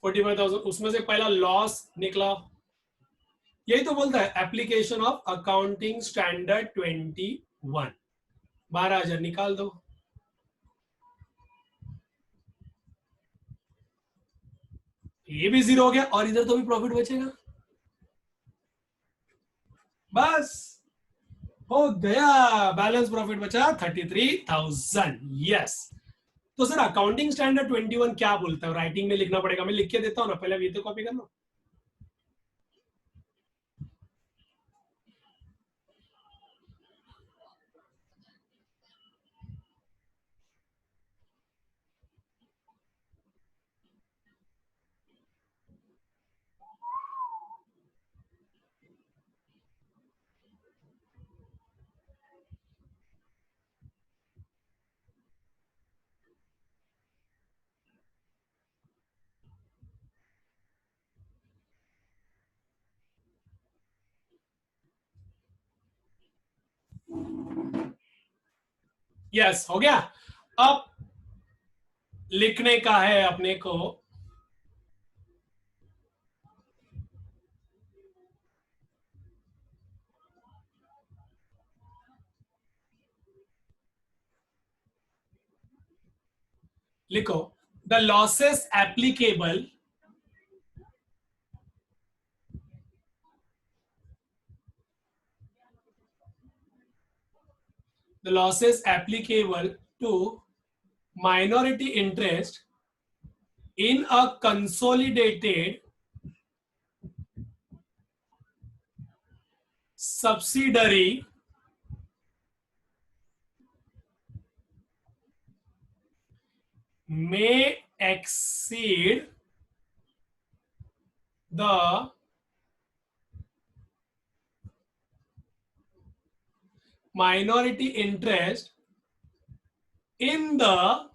Speaker 1: $45,000, उसमें से पहला लॉस निकला। यही तो बोलता है एप्लीकेशन ऑफ अकाउंटिंग स्टैंडर्ड 21। 12,000 निकाल दो, ये भी जीरो हो गया, और इधर तो भी प्रॉफिट बचेगा। बस हो गया, बैलेंस प्रॉफिट बचा 33,000। यस, तो सर अकाउंटिंग स्टैंडर्ड 21 क्या बोलता है? राइटिंग में लिखना पड़ेगा, मैं लिख के देता हूँ ना, पहले ये तो कॉपी कर लो। यस, हो गया। अब लिखने का है अपने को, लिखो the losses applicable to minority interest in a consolidated subsidiary may exceed the minority interest in the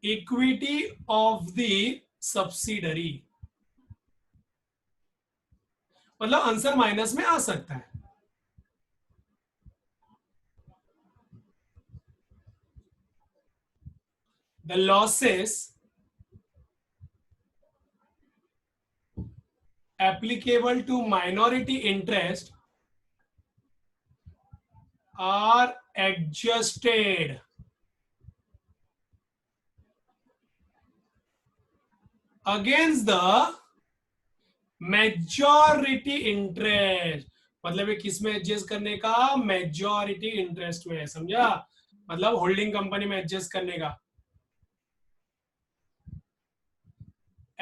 Speaker 1: equity of the subsidiary। मतलब आंसर माइनस में आ सकता है। The losses applicable to minority interest are adjusted against the majority interest. मतलब ये किस में adjust करने का? मेजॉरिटी इंटरेस्ट में, समझा? मतलब होल्डिंग कंपनी में एडजस्ट करने का।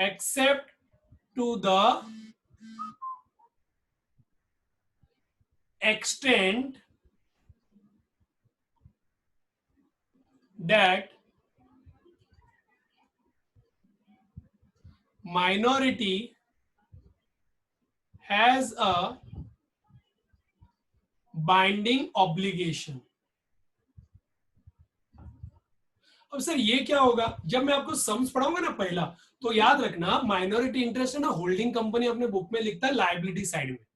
Speaker 1: Except to the extent that minority has a binding obligation। अब सर ये क्या होगा? जब मैं आपको सम्स पढ़ाऊंगा ना पहला, तो याद रखना माइनॉरिटी इंटरेस्ट है ना, होल्डिंग कंपनी अपने बुक में लिखता है लायबिलिटी साइड में।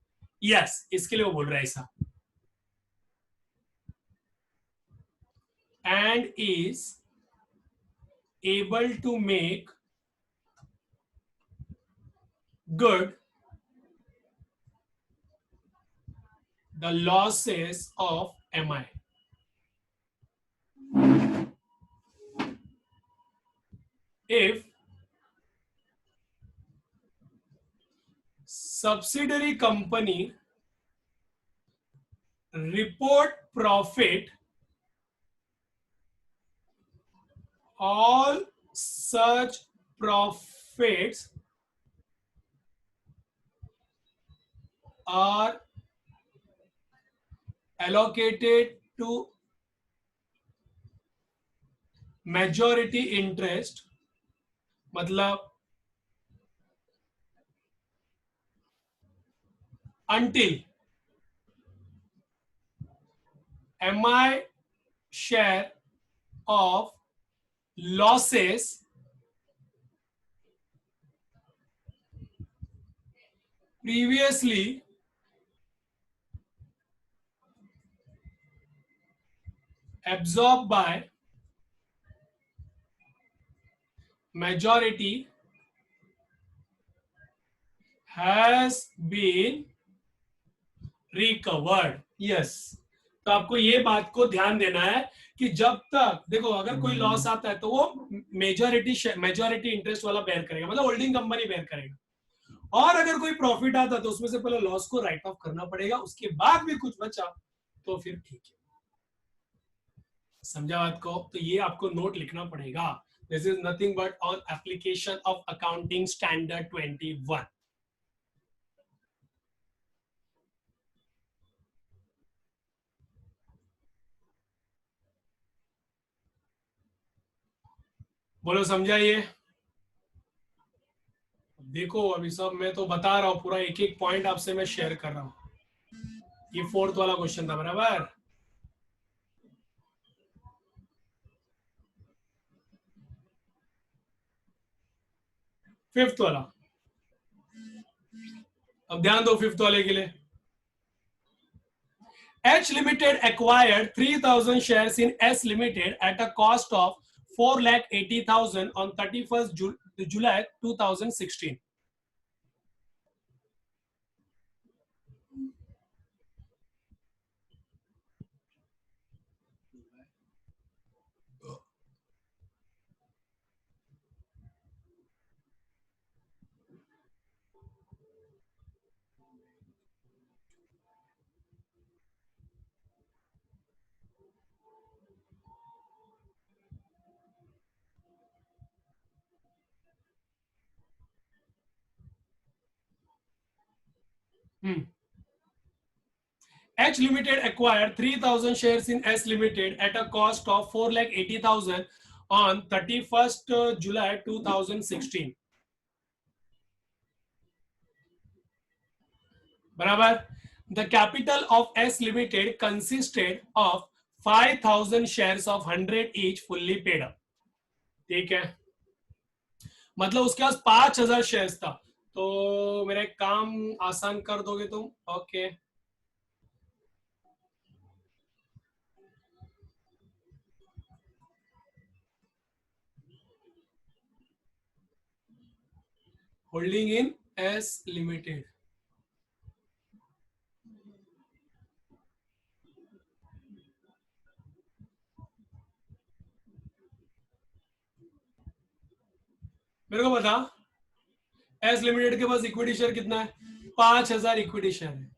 Speaker 1: यस, इसके लिए वो बोल रहा है ऐसा। And is able to make good the losses of MI। If subsidiary company report profit, all such profits are allocated to majority interest। मतलब until MI share of losses previously absorbed by majority has been recovered। yes, तो आपको ये बात को ध्यान देना है कि जब तक देखो अगर कोई लॉस आता है तो वो मेजॉरिटी इंटरेस्ट वाला बेयर करेगा, मतलब होल्डिंग कंपनी बेयर करेगा। और अगर कोई प्रॉफिट आता है तो उसमें से पहले लॉस को राइट ऑफ करना पड़ेगा, उसके बाद भी कुछ बचा तो फिर ठीक है। समझा बात को? तो ये आपको नोट लिखना पड़ेगा. This is nothing but on application of accounting standard 21. बोलो समझा ये? देखो अभी सब मैं तो बता रहा हूँ, पूरा एक एक पॉइंट आपसे मैं शेयर कर रहा हूँ. ये फोर्थ वाला क्वेश्चन था बराबर. फिफ्थ वाला, अब ध्यान दो फिफ्थ वाले के लिए. H Limited acquired 3,000 shares in S Limited at a cost of 4,80,000 on 31st July 2016. H Limited acquired 3,000 shares in S Limited at a cost of 4,80,000 on 31st July 2016. बराबर. The capital of S Limited consisted of 5,000 shares of 100 each fully paid up. ठीक है, मतलब उसके पास 5,000 shares था. तो मेरा एक काम आसान कर दोगे तुम? Okay. Holding in S limited. मेरे को बता, एस लिमिटेड के पास इक्विटी शेयर कितना है? 5,000 इक्विटी शेयर है.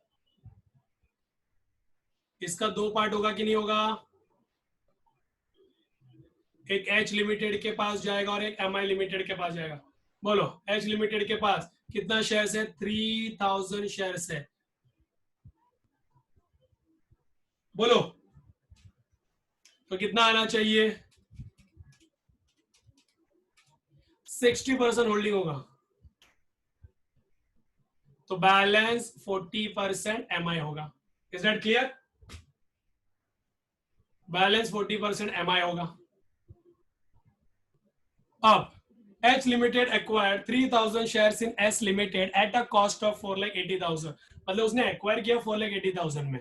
Speaker 1: इसका दो पार्ट होगा कि नहीं होगा? एक एच लिमिटेड के पास जाएगा और एक एम आई लिमिटेड के पास जाएगा. बोलो, एच लिमिटेड के पास कितना शेयर्स है? 3,000 शेयर्स है. बोलो, तो कितना आना चाहिए? 60% होल्डिंग होगा. तो बैलेंस 40% एम आई होगा. Is that clear? Balance 40% M I होगा. अब H Limited acquired 3,000 shares in S Limited at a cost of 4,80,000. मतलब उसने एक्वायर किया 4,80,000 में.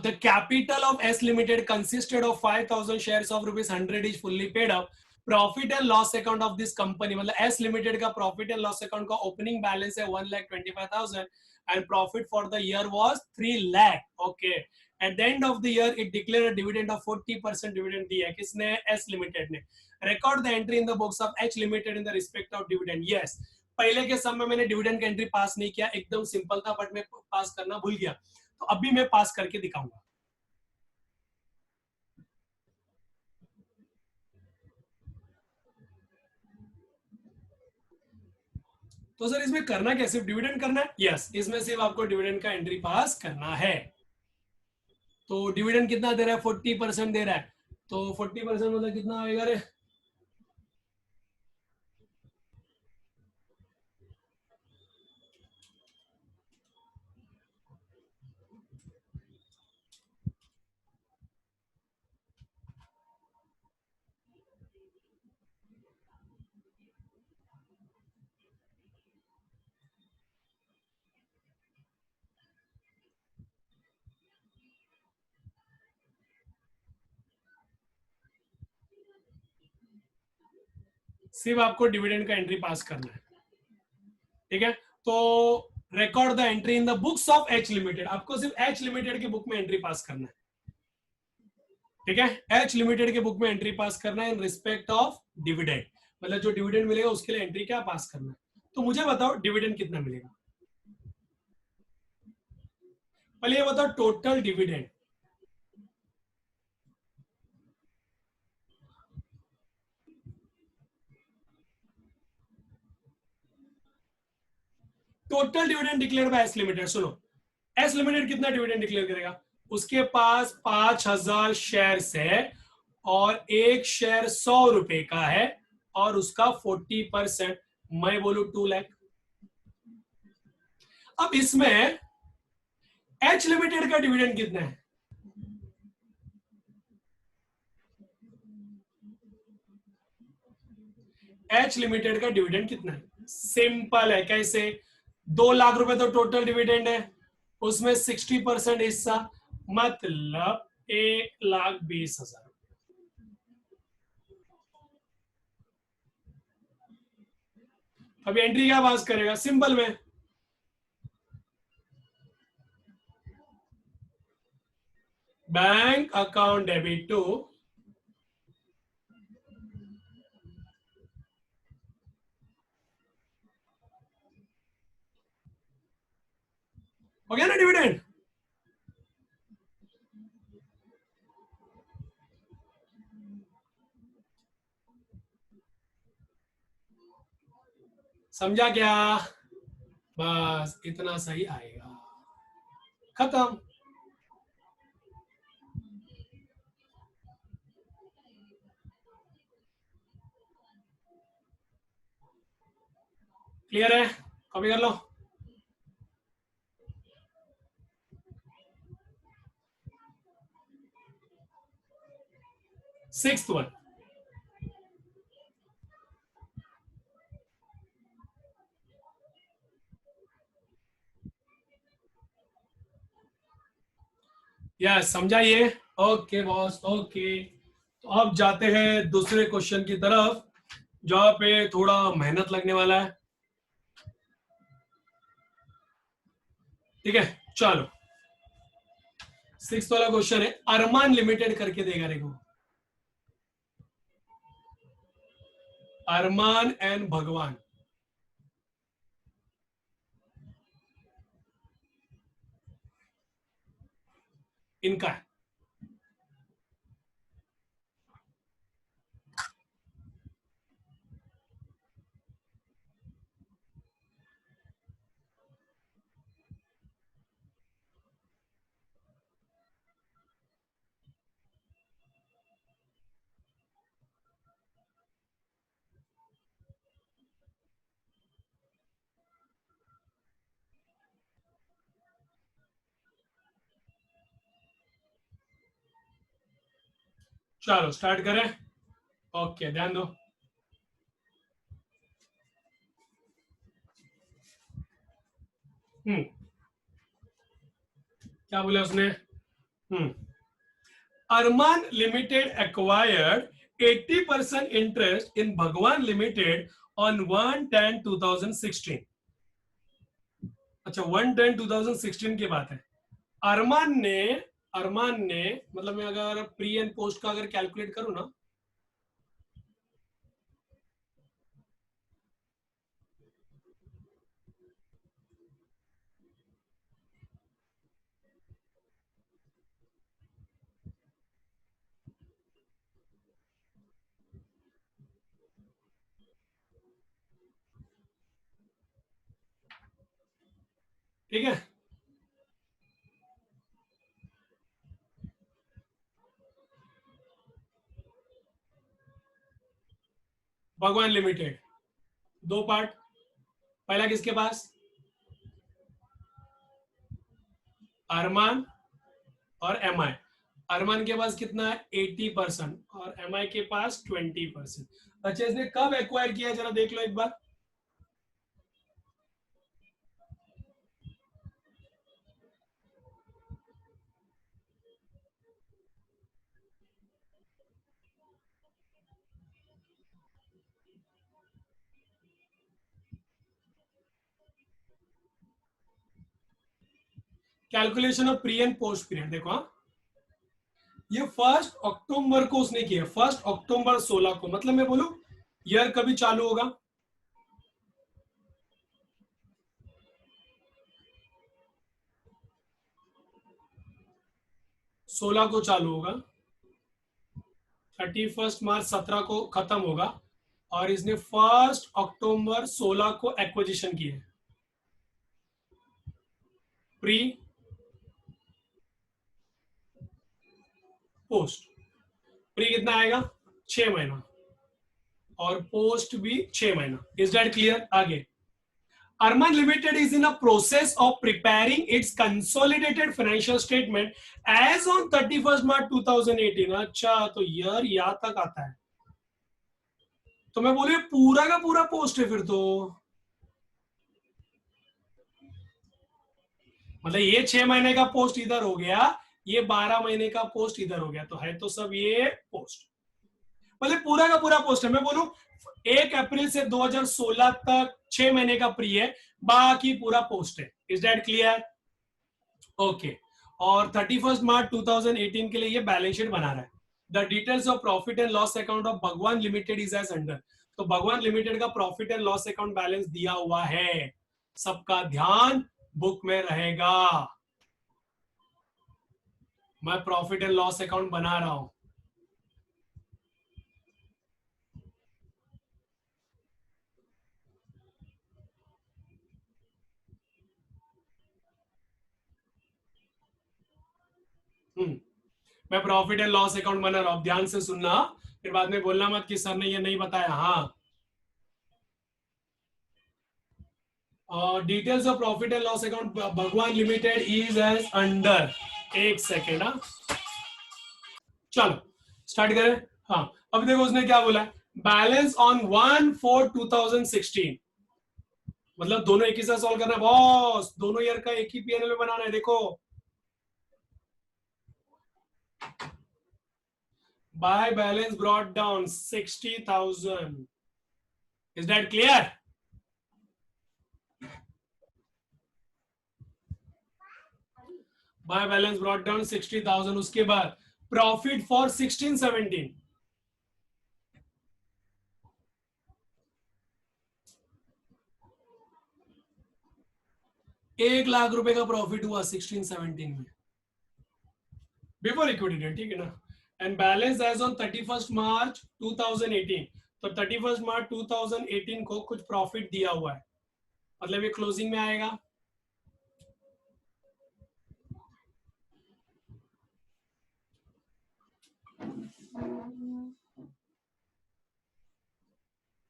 Speaker 1: The capital of S Limited consisted of 5,000 shares of rupees 100 each fully paid up. Profit and loss account of this company, मतलब S limited का profit and loss account का opening balance है 1,25,000 and profit for the year was 3 lakh. Okay. At the end of the year it declare dividend of 40% dividend दिया. किसने? S limited ने. Record the entry in the books of H limited in the respect of dividend. Yes, पहले के समय मैंने dividend का entry पास नहीं किया, एकदम सिंपल था, बट मैं पास करना भूल गया. तो अभी मैं पास करके दिखाऊंगा. तो सर इसमें करना क्या, सिर्फ डिविडेंड करना है? यस, इसमें सिर्फ आपको डिविडेंड का एंट्री पास करना है. तो डिविडेंड कितना दे रहा है? 40% दे रहा है. तो 40% मतलब कितना आएगा रे? सिर्फ आपको डिविडेंड का एंट्री पास करना है. ठीक है, तो record the entry in the books of H limited. आपको सिर्फ एच लिमिटेड की बुक में एंट्री पास करना है. ठीक है, एच लिमिटेड के बुक में एंट्री पास करना है इन रिस्पेक्ट ऑफ डिविडेंड. मतलब जो डिविडेंड मिलेगा उसके लिए एंट्री क्या पास करना है. तो मुझे बताओ डिविडेंड कितना मिलेगा. पहले ये बताओ total dividend. Total dividend declare by S limited, सुनो एस लिमिटेड कितना डिविडेंड डिक्लेयर करेगा, उसके पास 5000 शेयर है और एक शेयर 100 रुपए का है और उसका 40%, मैं बोलू 2 लाख। अब इसमें एच लिमिटेड का डिविडेंड कितना है, एच लिमिटेड का डिविडेंड कितना है, सिंपल है, कैसे, 2 लाख रुपए तो टोटल डिविडेंड है, उसमें 60% हिस्सा, मतलब 1,20,000। अभी एंट्री क्या पास करेगा, सिंपल में बैंक अकाउंट डेबिट टू हो गया ना डिविडेंड। समझा क्या, बस इतना सही आएगा, खत्म। क्लियर है, कॉपी कर लो। सिक्स्थ वन, यस समझा ये, ओके बॉस ओके। तो अब जाते हैं दूसरे क्वेश्चन की तरफ जहां पे थोड़ा मेहनत लगने वाला है, ठीक है चलो। सिक्स्थ वाला क्वेश्चन है, अरमान लिमिटेड करके देगा देखो, अरमान एंड भगवान, इनका है, चलो स्टार्ट करें, ओके ध्यान दो। क्या बोला उसने, अरमान लिमिटेड एक्वायर्ड 80% इंटरेस्ट इन भगवान लिमिटेड ऑन 1/10/2016। अच्छा 1/10/2016 की बात है। अरमान ने, अरमान ने मतलब मैं अगर प्री एंड पोस्ट का अगर कैलकुलेट करूं ना, ठीक है, भगवान लिमिटेड दो पार्ट, पहला किसके पास, अरमान और एम आई। अरमान के पास कितना है 80% और एम आई के पास 20%। अच्छा इसने कब एक्वायर किया जरा देख लो एक बार, calculation of pre and post period देखो, हाँ ये 1 अक्टूबर को उसने किया, 1 अक्टूबर 16 को, मतलब मैं बोलूं ईयर कभी चालू होगा, 16 को चालू होगा, 31 मार्च 17 को खत्म होगा और इसने 1 अक्टूबर 16 को एक्विजिशन किया है। Pre, post. प्री कितना आएगा? 6 महीना, और पोस्ट भी 6 महीना। Is that clear? आगे, Arman Limited is in a process of preparing its consolidated financial statement as on 31st March 2018. अच्छा, तो यार यहाँ तक आता है, तो मैं बोलिए पूरा का पूरा पोस्ट है फिर तो। मतलब ये 6 महीने का पोस्ट इधर हो गया, ये 12 महीने का पोस्ट इधर हो गया, तो है तो सब ये पोस्ट, मतलब पूरा का पूरा पोस्ट है। मैं बोलूं 1 अप्रैल से 2016 तक 6 महीने का प्री है, बाकी पूरा पोस्ट है। Is that clear? ओके। और 31st March 2018 के लिए ये बैलेंस शीट बना रहा है। The details of profit and loss account of भगवान लिमिटेड इज एज अंडर। तो भगवान लिमिटेड का profit and loss account balance दिया हुआ है, सबका ध्यान बुक में रहेगा। मैं प्रॉफिट एंड लॉस अकाउंट बना रहा हूं। मैं प्रॉफिट एंड लॉस अकाउंट बना रहा हूं, ध्यान से सुनना, फिर बाद में बोलना मत कि सर ने ये नहीं बताया। हाँ, details of profit and loss account भगवान लिमिटेड इज एज अंडर। एक सेकेंड, हाँ, चलो स्टार्ट करें। हाँ, अब देखो उसने क्या बोला है, बैलेंस ऑन 1/4/2016। मतलब दोनों एक ही साथ सॉल्व करना है बॉस, दोनों ईयर का एक ही पीएनएल में बनाना है। देखो, by balance brought down 60,000। Is that clear? By balance brought down 60,000, उसके बाद प्रॉफिट फॉर 16-17। 1 लाख रुपए का प्रॉफिट हुआ 16-17 में, बिफोर इक्विटी, ठीक है ना। And balance as on 31st March 2018। तो 31st March 2018 को कुछ प्रॉफिट दिया हुआ है, मतलब ये क्लोजिंग में आएगा।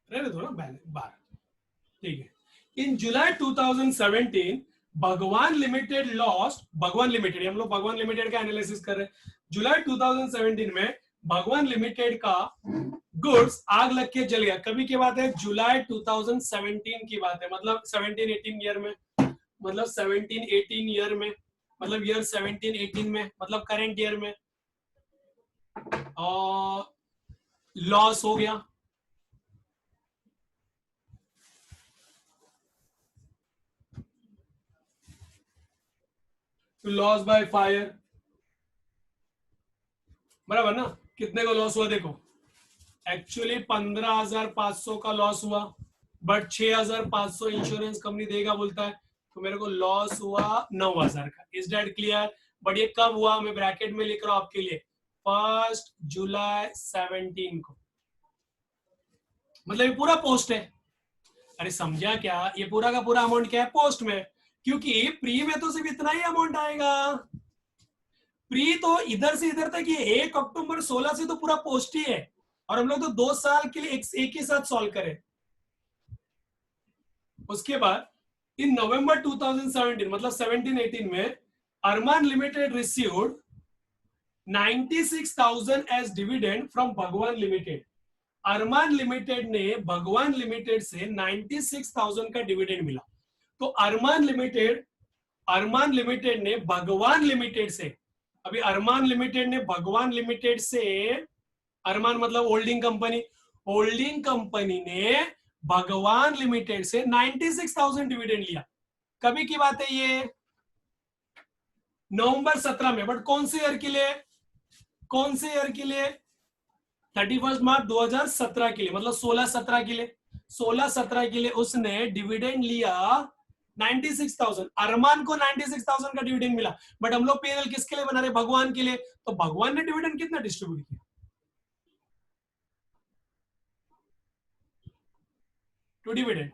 Speaker 1: रहने दो ना बैलेंस बार, ठीक है। इन जुलाई 2017 भगवान लिमिटेड लॉस्ट, भगवान लिमिटेड, हम लोग भगवान लिमिटेड का एनालिसिस कर रहे हैं। जुलाई 2017 में भगवान लिमिटेड का गुड्स आग लग के जल गया। कभी की बात है? जुलाई 2017 की बात है, मतलब 17-18 ईयर में, मतलब 17-18 ईयर में, मतलब ईयर 17-18 में, मतलब करंट ईयर में लॉस हो गया। लॉस बाय फायर, बराबर ना। कितने को लॉस हुआ देखो, एक्चुअली 15,500 का लॉस हुआ, बट 6,500 इंश्योरेंस कंपनी देगा बोलता है, तो मेरे को लॉस हुआ 9,000 का। Is date clear? बट ये कब हुआ, मैं ब्रैकेट में लिख रहा हूं आपके लिए, 1 जुलाई 17 को। मतलब ये पूरा पोस्ट है। अरे समझा क्या? ये पूरा का पूरा अमाउंट क्या है? पोस्ट में, क्योंकि प्री में तो सिर्फ इतना ही अमाउंट आएगा। प्री तो इधर से इधर तक, ये 1 अक्टूबर 16 से तो पूरा पोस्ट ही है, और हम लोग तो 2 साल के लिए एक ही साथ सॉल्व करें। उसके बाद इन नवंबर 2017, मतलब 17-18 में Armaan limited received 96,000 as dividend from Bhagwan limited. Armaan limited ने भगवान लिमिटेड से 96,000 का डिविडेंड मिला। तो अरमान लिमिटेड ने भगवान लिमिटेड से, अभी अरमान लिमिटेड ने भगवान लिमिटेड से, अरमान मतलब होल्डिंग कंपनी, होल्डिंग कंपनी ने भगवान लिमिटेड से 96,000 डिविडेंड लिया। कभी की बात है ये? नवंबर 17 में। बट कौन से ईयर के लिए? कौन से ईयर के लिए? 31st March 2017 के लिए, मतलब 16-17 के लिए। 16-17 के लिए उसने डिविडेंड लिया 96,000। अरमान को 96,000 का डिविडेंड मिला, बट हम लोग पीएनएल किसके लिए बना रहे? भगवान के लिए। तो भगवान ने डिविडेंड कितना डिस्ट्रीब्यूट किया? टू डिविडेंड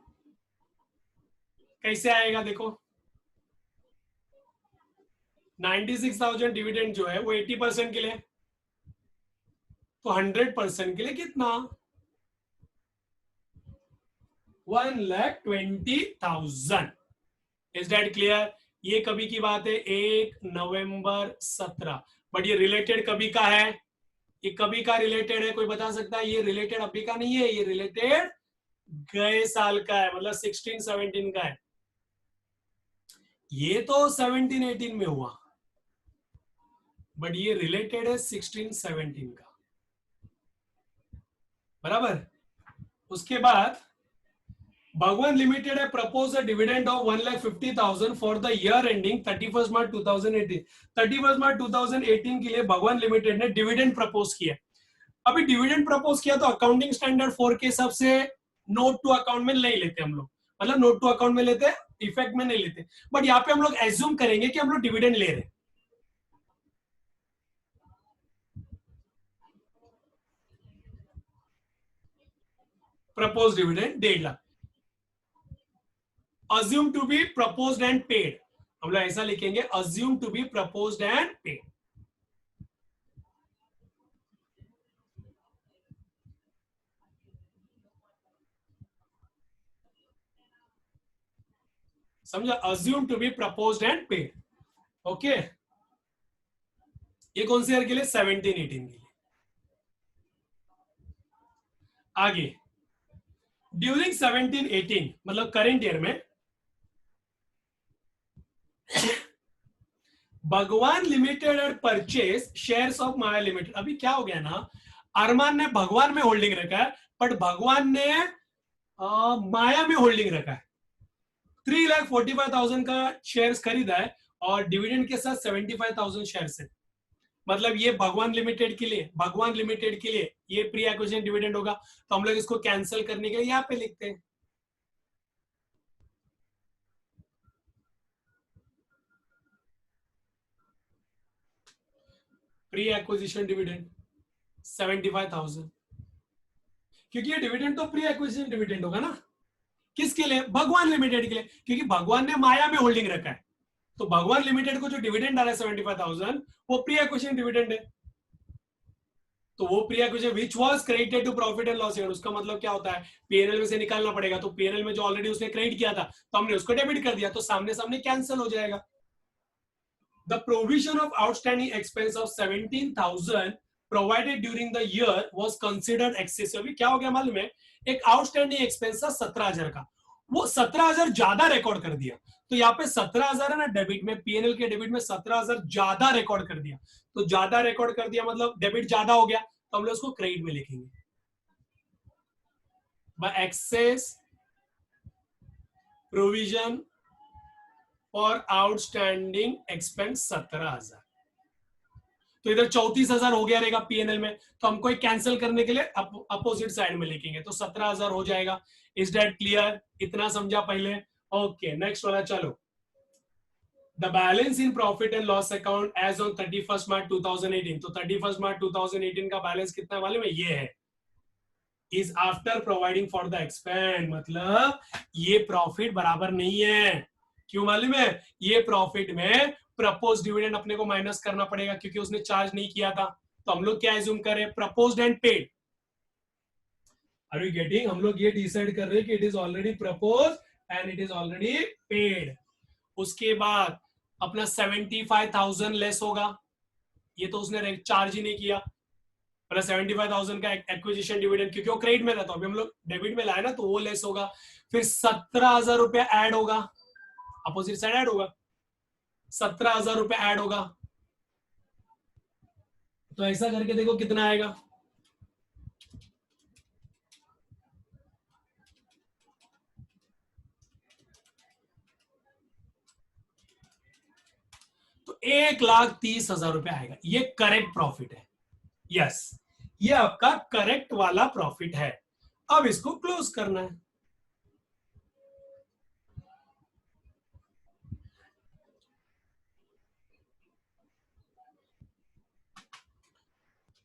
Speaker 1: कैसे आएगा देखो, 96,000 डिविडेंड जो है वो 80% के लिए, तो 100% के लिए कितना, 1,20,000। Is that clear? ये कभी की बात है 1 नवंबर 17, बट ये रिलेटेड कभी का है, ये कभी का रिलेटेड है, कोई बता सकता है? ये रिलेटेड अभी का नहीं है, ये रिलेटेड गए साल का है, मतलब 16-17 का है। ये तो 17-18 में हुआ, बट ये रिलेटेड है 16-17 का, बराबर। उसके बाद भगवान लिमिटेड है propose a dividend of 1,50,000 for the year ending 31 March 2018। 31 March 2018 के लिए भगवान लिमिटेड ने डिविडेंड प्रपोज किया। अभी डिविडेंड प्रपोज किया तो अकाउंटिंग स्टैंडर्ड 4 के हिसाब से नोट टू अकाउंट में नहीं लेते हम लोग, मतलब नोट टू अकाउंट में लेते, इफेक्ट में नहीं लेते, बट यहाँ पे हम लोग एज्यूम करेंगे कि हम लोग डिविडेंड ले रहे हैं। Propose dividend 1.5 lakh, assume to be proposed and paid, हम लोग ऐसा लिखेंगे assume to be proposed and paid। समझा? assume to be proposed and paid। Okay, ये कौन से ईयर के लिए? 17-18 के लिए। आगे ड्यूरिंग 17-18 मतलब करंट ईयर में भगवान limited and purchase shares of Maya limited. अभी क्या हो गया ना, अरमान ने भगवान में होल्डिंग रखा है, बट भगवान ने माया में होल्डिंग रखा है। 3,45,000 का शेयर्स खरीदा है और डिविडेंड के साथ 75,000 शेयर्स है। मतलब ये भगवान लिमिटेड के लिए, भगवान लिमिटेड के लिए ये प्री एक्विजिशन डिविडेंड होगा, तो हम लोग इसको कैंसिल करने के लिए यहां पे लिखते हैं प्री एक्विजिशन डिविडेंड 75,000, क्योंकि ये डिविडेंड तो प्री एक्विजिशन डिविडेंड होगा ना। किसके लिए? भगवान लिमिटेड के लिए, क्योंकि भगवान ने माया में होल्डिंग रखा है, तो भगवान लिमिटेड को जो डिविडेंड आ रहा है 75,000 वो प्री एक्विजिशन डिविडेंड है। तो वो pre acquisition which was credited to profit and loss account, उसका मतलब क्या होता है, पीएनएल में से निकालना पड़ेगा, तो पीएनएल में जो ऑलरेडी उसने क्रेडिट किया था तो हमने उसको डेबिट कर दिया, तो सामने सामने कैंसिल हो जाएगा। The provision of outstanding expense of 17,000 provided during the year was considered excessive. अभी क्या हो गया मालूम है, एक आउटस्टैंडिंग एक्सपेंस था 17,000 का, वो 17,000 ज्यादा रिकॉर्ड कर दिया, तो यहाँ पे 17,000 है ना डेबिट में, पीएनएल के डेबिट में 17,000 ज्यादा रिकॉर्ड कर दिया, तो ज्यादा रिकॉर्ड कर दिया मतलब डेबिट ज्यादा हो गया, तो हम लोग उसको क्रेडिट में लिखेंगे bye access provision for outstanding expense 17,000। तो इधर 34,000 हो गया रहेगा पीएनएल में, तो हमको एक कैंसिल करने के लिए अपोजिट साइड में लिखेंगे, तो 17,000 हो जाएगा। Is that clear? इतना समझा पहले? ओके, नेक्स्ट वाला चलो। The balance in profit and loss account as on 31 March 2018, तो 31 मार्च 2018 का बैलेंस कितना मालूम है? ये है, is after providing for the expense, मतलब ये प्रॉफिट बराबर नहीं है। क्यों मालूम है? ये प्रॉफिट में प्रपोज डिविडेंड अपने को माइनस करना पड़ेगा, क्योंकि उसने चार्ज नहीं किया था, तो हम लोग क्या एज्यूम करें? Proposed and paid. Are you getting? हम लोग ये डिसाइड कर रहे हैं कि it is already propose and it is already paid. उसके बाद अपना 75,000 लेस होगा, ये तो उसने चार्ज ही नहीं किया, प्लस 75,000 का एक्विजिशन डिविडेंड, क्योंकि वो क्रेडिट में रहता है, अभी हम लोग डेबिट में लाए ना, तो वो लेस होगा। फिर 17,000 रुपया ऐड होगा, अपोजिट साइड ऐड होगा, 17,000 रुपया ऐड होगा, तो ऐसा करके देखो कितना आएगा। तो 1,30,000 रुपया आएगा, ये करेक्ट प्रॉफिट है। यस, ये आपका करेक्ट वाला प्रॉफिट है। अब इसको क्लोज करना है।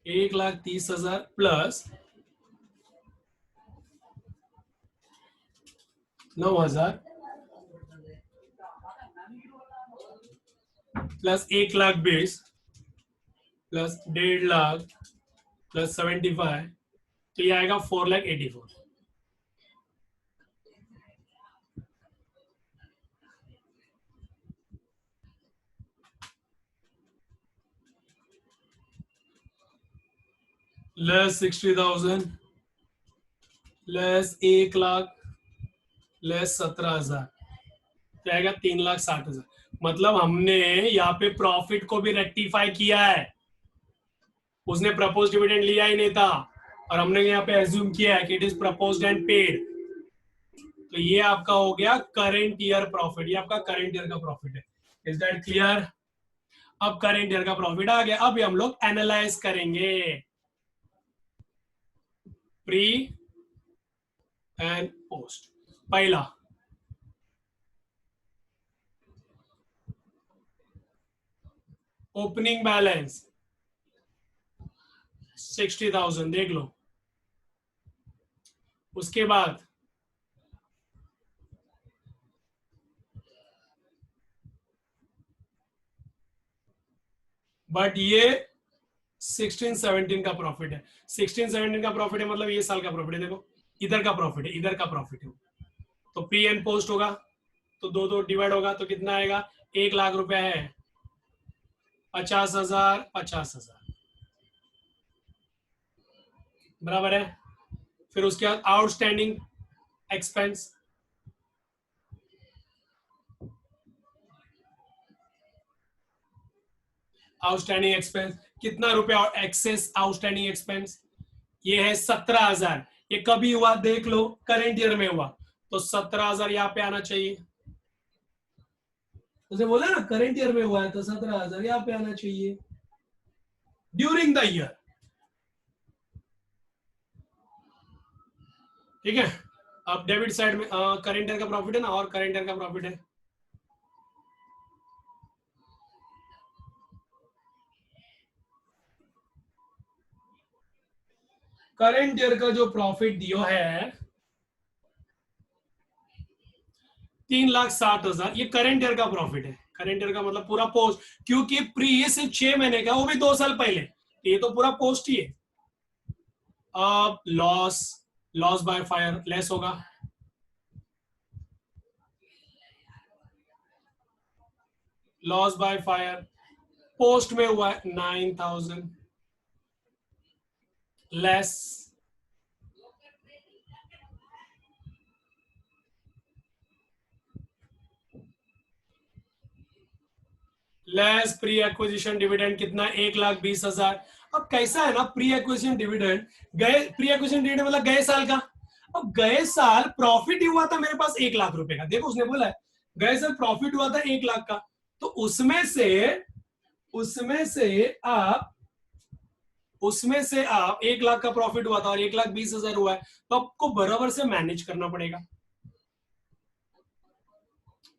Speaker 1: 1,30,000 प्लस 9,000 प्लस 1,20,000 प्लस 1,50,000 प्लस 75, तो ये आएगा 4,84,000। लेस 60,000 लेस 1,00,000 लेस 17,000, तो आएगा 3,60,000। मतलब हमने यहाँ पे प्रॉफिट को भी रेक्टिफाई किया है, उसने प्रपोज डिविडेंड लिया ही नहीं था और हमने यहाँ पे एज्यूम किया है कि it is proposed and paid. तो ये आपका हो गया करेंट ईयर प्रॉफिट, ये आपका करेंट ईयर का प्रॉफिट है। Is that clear? अब करेंट ईयर का प्रॉफिट आ गया, अब हम लोग एनालाइज करेंगे प्री एंड पोस्ट। पहला ओपनिंग बैलेंस 60,000 देख लो। उसके बाद बट ये 16-17 का प्रॉफिट है, 16-17 का प्रॉफिट है, मतलब ये साल का प्रॉफिट है। देखो इधर का प्रॉफिट है, इधर का प्रॉफिट है, तो प्री एंड पोस्ट होगा तो दो दो डिवाइड होगा तो कितना आएगा? 1,00,000 रुपया है, 50,000 50,000 बराबर है। फिर उसके बाद आउटस्टैंडिंग एक्सपेंस, आउटस्टैंडिंग एक्सपेंस कितना रुपया और एक्सेस आउटस्टैंडिंग एक्सपेंस ये है 17,000। ये कभी हुआ देख लो, करेंट ईयर में हुआ, तो 17,000 यहाँ पे आना चाहिए। उसे बोला ना करेंट ईयर में हुआ है तो 17,000 यहाँ पे आना चाहिए ड्यूरिंग द ईयर। ठीक है, अब डेबिट साइड में करेंट ईयर का प्रॉफिट है ना, और करेंट ईयर का प्रॉफिट है करेंट ईयर का जो प्रॉफिट दियो है 3,60,000, ये करंट ईयर का प्रॉफिट है। करंट ईयर का मतलब पूरा पोस्ट, क्योंकि प्री ये सिर्फ 6 महीने का, वो भी 2 साल पहले, ये तो पूरा पोस्ट ही है। अब loss, loss by fire less होगा, लॉस बाय फायर पोस्ट में हुआ है 9,000 less less pre acquisition dividend कितना? 1,20,000। अब कैसा है ना, प्री एक्विजिशन डिविडेंड, गए प्री एक्विजिशन डिविडेंड मतलब गए साल का। अब गए साल प्रॉफिट ही हुआ था मेरे पास 1,00,000 रुपए का, देखो उसने बोला है गए साल प्रॉफिट हुआ था 1,00,000 का, तो आप उसमें से आप 1,00,000 का प्रॉफिट हुआ था और 1,20,000 हुआ है, तो आपको बराबर से मैनेज करना पड़ेगा।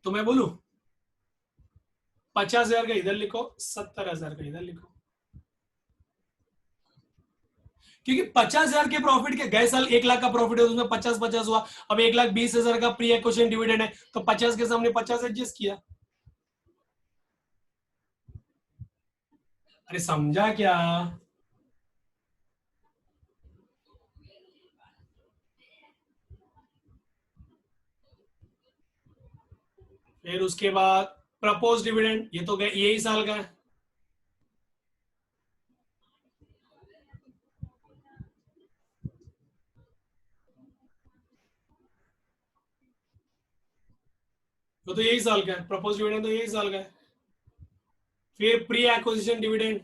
Speaker 1: तो मैं बोलू 50,000 का इधर लिखो, 70,000 का इधर लिखो, क्योंकि 50,000 के प्रॉफिट के गए साल 1,00,000 का प्रॉफिट है, उसमें 50-50 हुआ। अब 1,20,000 का प्री एक्विजिशन डिविडेंड है, तो 50 के सामने 50 एडजस्ट किया। अरे समझा क्या? फिर उसके बाद प्रपोज डिविडेंड, ये तो गए यही साल का है, तो यही साल का है, प्रपोज डिविडेंड तो यही साल का है। फिर प्री एक्विजिशन डिविडेंड,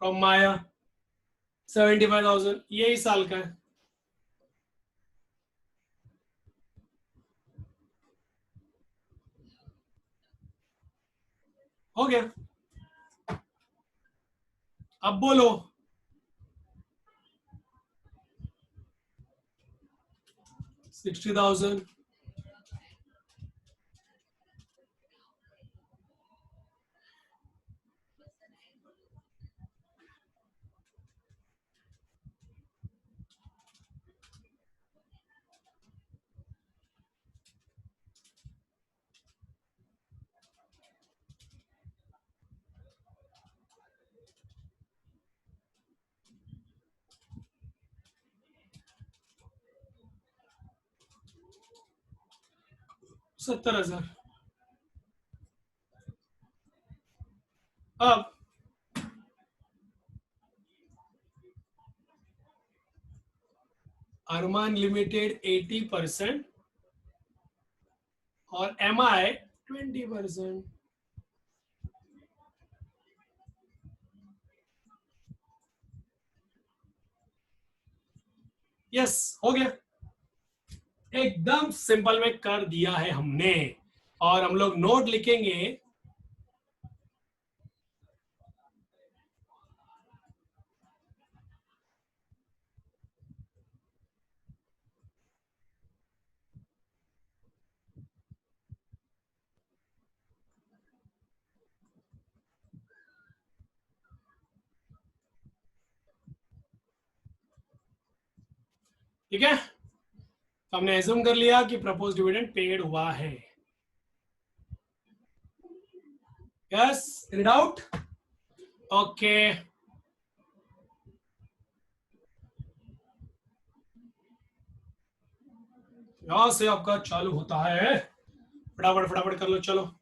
Speaker 1: फ्रॉम माया 75,000, यही साल का है। हो गया। अब बोलो 60,000 70,000। अब अरमान लिमिटेड 80% और MI 20%। यस, हो गया, एकदम सिंपल में कर दिया है हमने। और हम लोग नोट लिखेंगे, ठीक है। तो हमने एज्यूम कर लिया कि प्रपोज डिविडेंड पेड हुआ है। Yes, any doubt? ओके, यहां से आपका चालू होता है। फटाफट फटाफट कर लो, चलो।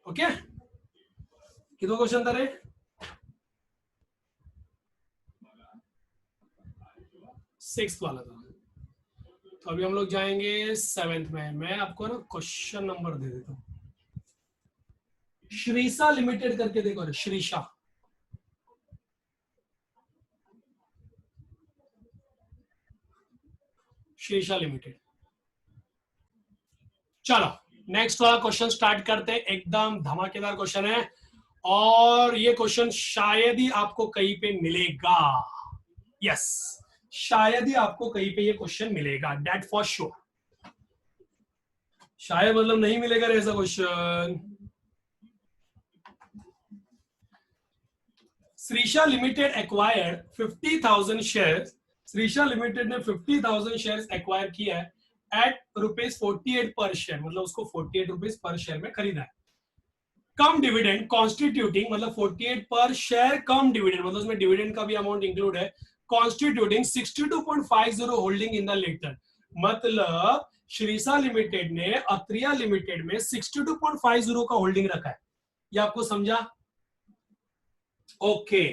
Speaker 1: ओके, कितना क्वेश्चन था रे? 6th वाला था। तो अभी हम लोग जाएंगे 7th में। मैं आपको ना क्वेश्चन नंबर दे देता हूँ। श्रीसा लिमिटेड करके देखो, श्रीशा। श्रीशा लिमिटेड। चलो नेक्स्ट वाला क्वेश्चन स्टार्ट करते हैं। एकदम धमाकेदार क्वेश्चन है और ये क्वेश्चन शायद ही आपको कहीं पे मिलेगा। यस, शायद ही आपको कहीं पे ये क्वेश्चन मिलेगा, दैट फॉर श्योर। शायद मतलब नहीं मिलेगा ऐसा question. Shrisha limited acquired 50,000 shares. Shrisha limited ने 50,000 शेयर्स एक्वायर किया है एट ₹48 पर शेयर, मतलब उसको 48 रुपीज पर शेयर में खरीदा है। कम डिविडेंड कॉन्स्टिट्यूटिंग, मतलब 48 पर शेयर कम डिविडेंड, मतलब उसमें डिविडेंड का भी अमाउंट इंक्लूड है। Constituting 62.50 holding in the latter, मतलब श्रीसा लिमिटेड ने अत्रिया लिमिटेड में 62.50 का होल्डिंग रखा है। ये आपको समझा? Okay.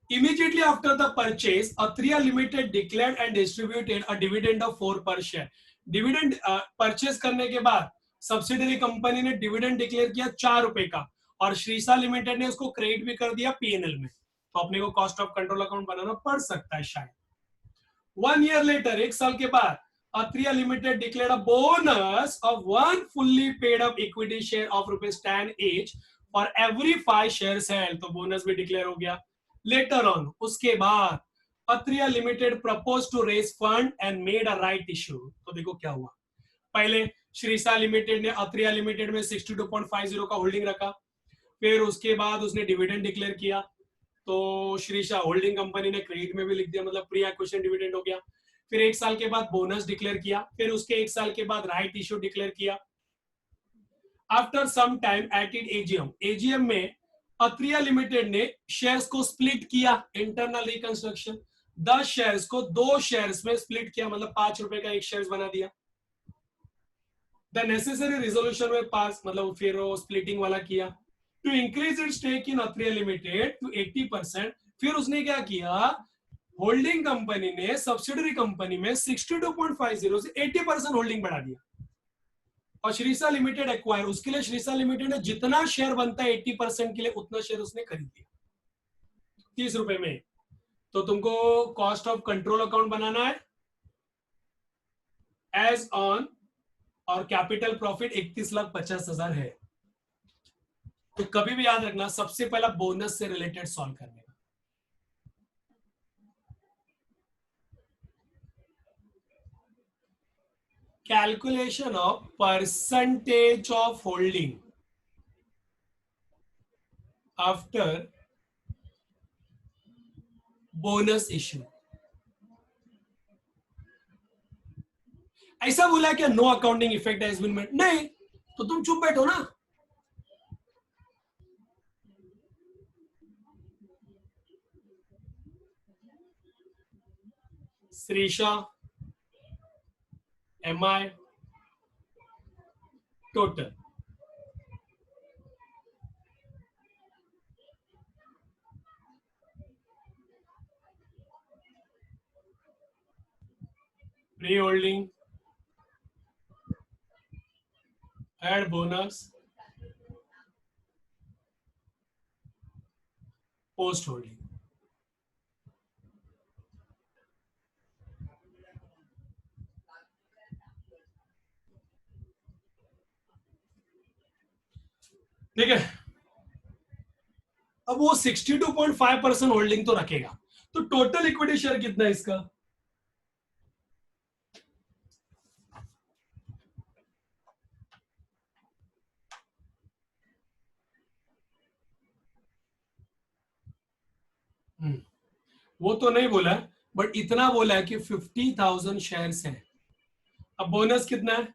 Speaker 1: Immediately after the purchase, Atria Limited declared and distributed a dividend of 4 per share. Dividend purchase करने के बाद सब्सिडरी कंपनी ने डिविडेंड डिक्लेयर किया ₹4 का, और श्रीसा लिमिटेड ने उसको क्रेडिट भी कर दिया पीएनएल में। तो अपने को कॉस्ट ऑफ कंट्रोल अकाउंट बनाना पड़ सकता है शायद। 1 year later, 1 साल के बाद, Atria Limited declared a bonus of 1 fully paid up equity share of ₹10 each for every 5 shares held। तो बोनस भी डिक्लेयर हो गया। Later on, उसके बाद Atria Limited proposed to raise fund and made a right issue। तो देखो क्या हुआ। पहले श्रीसा लिमिटेड ने अत्रिया लिमिटेड में 62.50 का होल्डिंग रखा, फिर उसके बाद उसने डिविडेंड डिक्लेयर किया, तो श्रीशा होल्डिंग कंपनी ने क्रेडिट में भी लिख दिया, मतलब प्री एक्विजिशन डिविडेंड हो गया। फिर 1 साल के बाद बोनस डिक्लेयर किया, फिर उसके 1 साल के बाद राइट इश्यू डिक्लेयर किया। After some time at it AGM में अत्रिया लिमिटेड ने शेयर्स को स्प्लिट किया, इंटरनल रिकंस्ट्रक्शन। 10 शेयर्स को 2 शेयर्स में स्प्लिट किया, मतलब ₹5 का एक शेयर बना दिया। द नेसेसरी रिजोल्यूशन में पास, मतलब फिर वो स्प्लिटिंग वाला किया to increase it stake in Atria limited to 80%। फिर उसने क्या किया, होल्डिंग कंपनी ने सब्सिडरी कंपनी में 62.50 से 80% होल्डिंग बढ़ा दिया। और श्रीसा लिमिटेड एक्वायर, उसके लिए श्रीसा लिमिटेड ने जितना शेयर बनता है 80% के लिए उतना शेयर उसने खरीद दिया ₹30 में। तो तुमको कॉस्ट ऑफ कंट्रोल अकाउंट बनाना है एज ऑन, और कैपिटल प्रॉफिट 31,50,000 है। तो कभी भी याद रखना, सबसे पहला बोनस से रिलेटेड सॉल्व करने का। Calculation of percentage of holding, after bonus issue. ऐसा बोला क्या no accounting effect has been made? नहीं, तो तुम चुप बैठो ना। Shrisha, MI, total. Pre holding, add bonus, post holding. ठीक है, अब वो 62.5% होल्डिंग तो रखेगा, तो टोटल इक्विटी शेयर कितना है इसका? वो तो नहीं बोला, बट इतना बोला है कि 50,000 शेयर्स है। अब बोनस कितना है?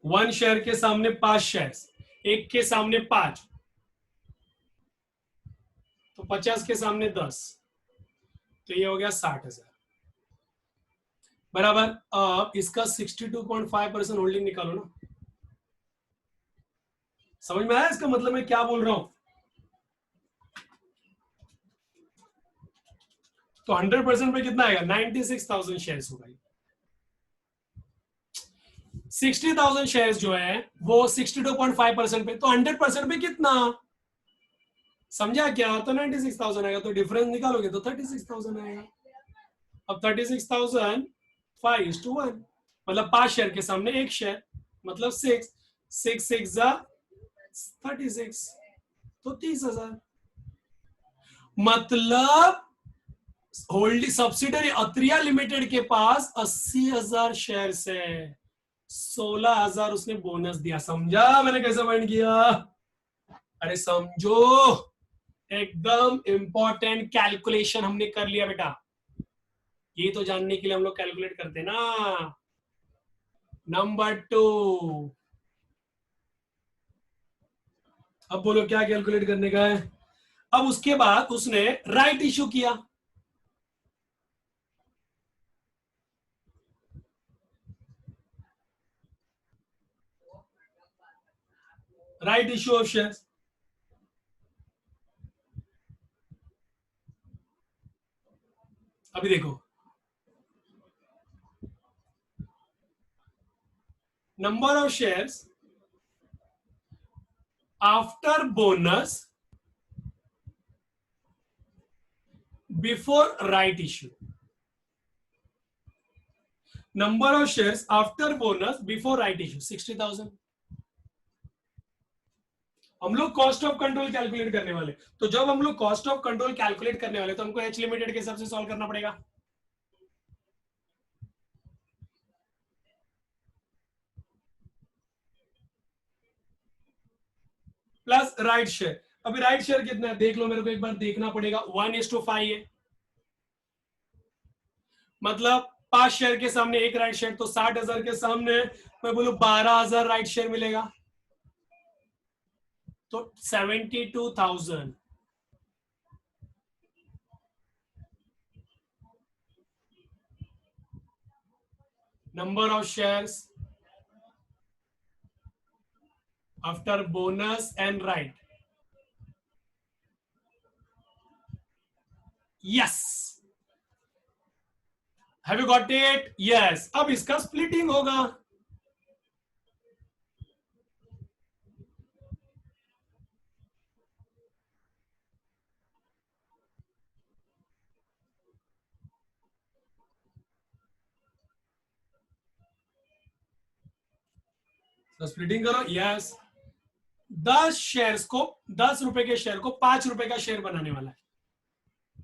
Speaker 1: 1 शेयर के सामने 5 शेयर्स, 1 के सामने 5, तो 50 के सामने 10, तो ये हो गया 60,000 बराबर। अब इसका 62.5% होल्डिंग निकालो ना। समझ में आया इसका मतलब मैं क्या बोल रहा हूं? तो 100% पे कितना आएगा? 96,000 शेयर्स होगा। 60,000 शेयर्स जो है वो 62.5% पे, तो 100% पे कितना? समझा क्या? तो 96,000 आएगा, तो डिफरेंस निकालोगे तो 36,000 आएगा। अब 36,000 5:1, मतलब 5 शेयर के सामने 1 शेयर, मतलब 6 6 6 जा 36, तो 30,000। मतलब होल्डिंग सब्सिडरी अत्रिया लिमिटेड के पास 80,000 शेयर है, 16,000 उसने बोनस दिया। समझा मैंने कैसे पॉइंट किया? अरे समझो, एकदम इंपॉर्टेंट कैलकुलेशन हमने कर लिया बेटा। ये तो जानने के लिए हम लोग कैलकुलेट करते ना। नंबर 2, अब बोलो क्या कैलकुलेट करने का है? अब उसके बाद उसने राइट इश्यू किया। राइट इश्यू ऑफ शेयर्स, अभी देखो, number of shares after bonus before right issue. Number of shares after bonus before right issue 60,000। हम लोग कॉस्ट ऑफ कंट्रोल कैलकुलेट करने वाले, तो जब हम लोग कॉस्ट ऑफ कंट्रोल कैलकुलेट करने वाले तो हमको एच लिमिटेड के हिसाब से सॉल्व करना पड़ेगा। Plus right share. अभी राइट शेयर कितना है देख लो, मेरे को एक बार देखना पड़ेगा। 1:5 है, मतलब 5 शेयर के सामने 1 राइट शेयर, तो 60,000 के सामने मैं बोलू 12,000 राइट शेयर मिलेगा, तो 72,000। Number of shares after bonus and right. Yes, have you got it? Yes. अब इसका स्प्लिटिंग होगा। तो स्प्लिटिंग करो। यस, 10 शेयर्स को, 10 रुपए के शेयर को 5 रुपए का शेयर बनाने वाला है,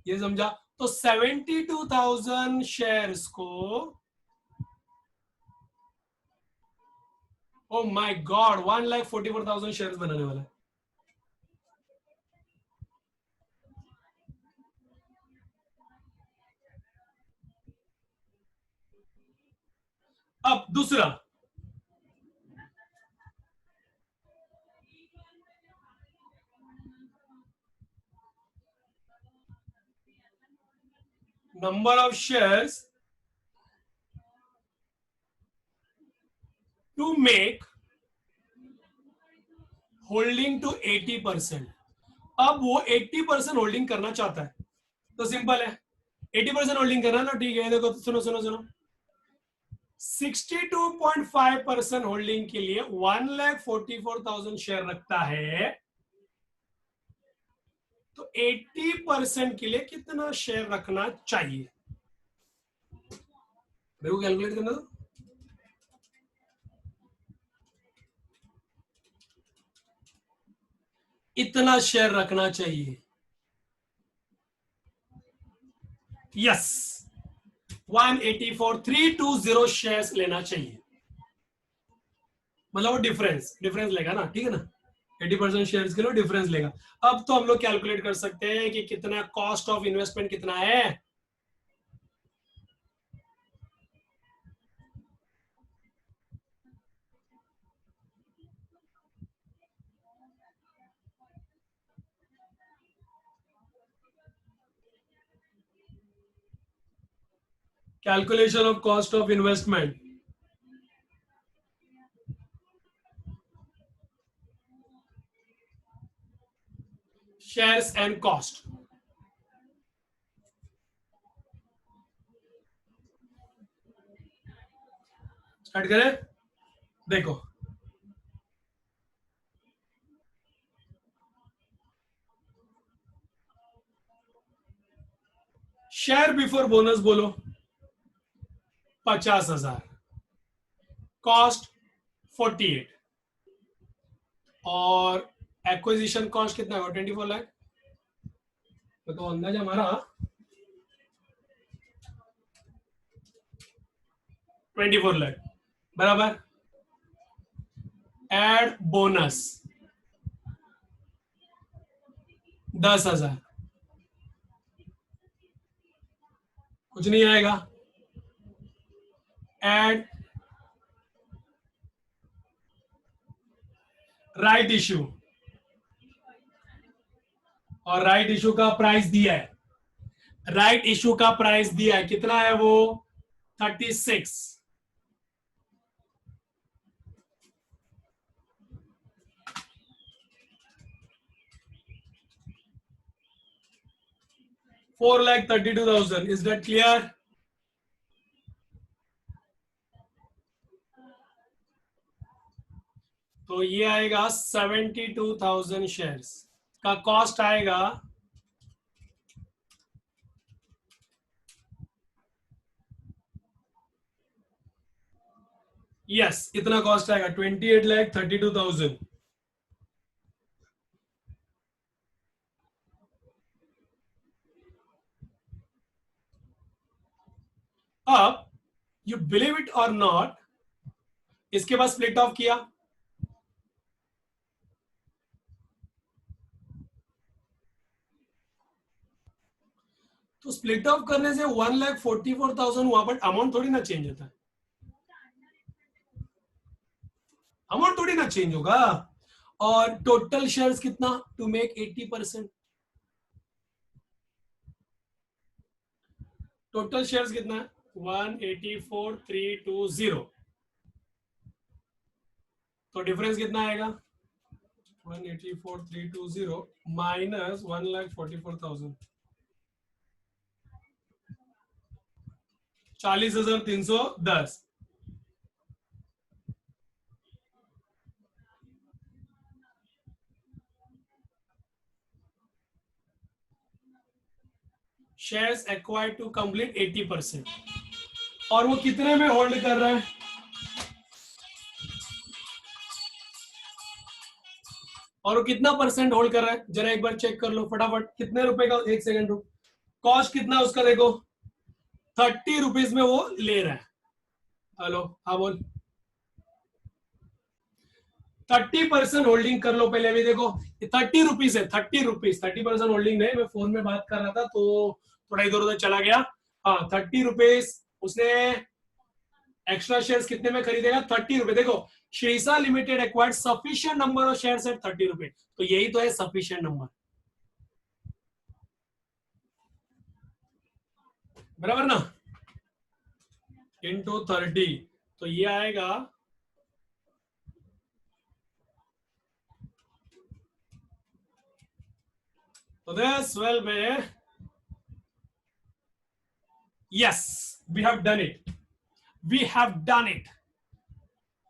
Speaker 1: ये समझा? तो 72,000 शेयर्स को, ओ माय गॉड, 1,44,000 शेयर्स बनाने वाला है। अब दूसरा, number of shares to make holding to 80%। अब वो 80% होल्डिंग करना चाहता है, तो सिंपल है, 80% होल्डिंग करना ना, ठीक है। देखो सुनो सुनो सुनो, 62.5% होल्डिंग के लिए 1,44,000 शेयर रखता है, तो 80% के लिए कितना शेयर रखना चाहिए, मेरे को कैलकुलेट करना दो। इतना शेयर रखना चाहिए, यस 184,320 शेयर्स लेना चाहिए, मतलब वो डिफरेंस लेगा ना, ठीक है ना, 80% शेयर्स के लिए डिफरेंस लेगा। अब तो हम लोग कैलकुलेट कर सकते हैं कि कितना कॉस्ट ऑफ इन्वेस्टमेंट कितना है। Calculation of cost of investment, shares and cost. Start करें, देखो शेयर बिफोर बोनस बोलो 50,000, कॉस्ट 48, और एक्विजिशन कॉस्ट कितना है 24 लाख, तो अंदाजा हमारा 24 लाख बराबर। एड बोनस 10,000, कुछ नहीं आएगा। एड राइट इश्यू, और राइट इश्यू का प्राइस दिया है, राइट इश्यू का प्राइस दिया है, कितना है वो 36। 4,32,000, इज दैट क्लियर? तो ये आएगा 72,000 शेयर्स का कॉस्ट आएगा, यस इतना कॉस्ट आएगा 28,32,000। अब यू बिलीव इट और नॉट, इसके बाद स्प्लिट ऑफ किया, तो स्प्लिट ऑफ करने से 1,44,000 वहां पर अमाउंट थोड़ी ना चेंज होता है, अमाउंट थोड़ी ना चेंज होगा। और टोटल शेयर्स कितना टू मेक 80%, टोटल शेयर्स कितना है 184,320, तो डिफरेंस कितना आएगा 184,320 minus 1,44,000, 40,310। Shares acquired to complete 80%, और वो कितने में होल्ड कर रहा है, और वो कितना परसेंट होल्ड कर रहा है, जरा एक बार चेक कर लो फटाफट, कितने रुपए का, एक सेकंड रुक, कॉस्ट कितना उसका देखो 30 रुपीज में वो ले रहा है। हेलो हाँ बोल, 30% होल्डिंग कर लो पहले, अभी देखो 30 रुपीज है, 30 रुपीज, 30% होल्डिंग नहीं, मैं फोन में बात कर रहा था तो थोड़ा इधर उधर चला गया। हाँ 30 रुपीज उसने एक्स्ट्रा शेयर्स कितने में खरीदेगा? 30 रुपए। देखो, Shrisa limited acquired sufficient number of shares at 30 रुपए, तो यही तो है सफिशिएंट नंबर, बराबर ना, इंटू 30, तो ये आएगा तो this will be, yes, we have done it, we have done it.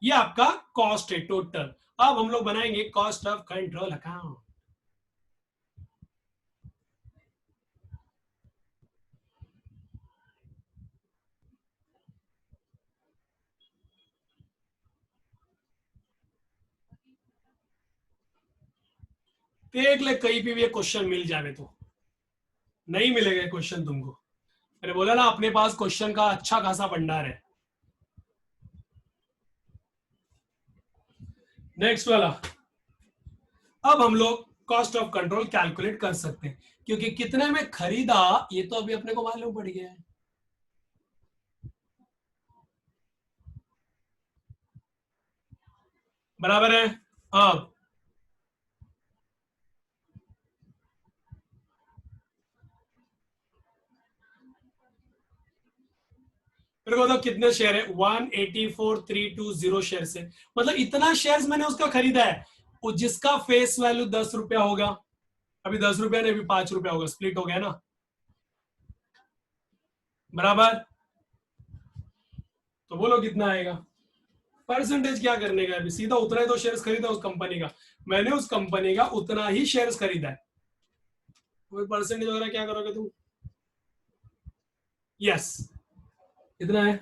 Speaker 1: ये आपका कॉस्ट है टोटल। अब हम लोग बनाएंगे कॉस्ट ऑफ कंट्रोल अकाउंट। देख ले कहीं भी ये क्वेश्चन मिल जावे तो, नहीं मिलेगा क्वेश्चन तुमको। मैंने बोला ना अपने पास क्वेश्चन का अच्छा खासा भंडार है। नेक्स्ट वाला, अब हम लोग कॉस्ट ऑफ कंट्रोल कैलकुलेट कर सकते हैं, क्योंकि कितने में खरीदा ये तो अभी अपने को मालूम पड़ गया है। बराबर है। अब मेरे को तो कितने शेयर है? 184,320 शेयर है, मतलब इतना शेयर्स मैंने उसका खरीदा है, वो जिसका फेस वैल्यू 10 रुपया होगा। अभी 10 रुपया नहीं, अभी 5 रुपया होगा, स्प्लिट हो गया ना, बराबर। तो बोलो कितना आएगा? परसेंटेज क्या करने का, अभी सीधा उतना ही तो शेयर्स खरीदा उस कंपनी का, मैंने उस कंपनी का उतना ही शेयर्स खरीदा है, कोई परसेंटेज वगैरह क्या करोगे तुम? यस, इतना है,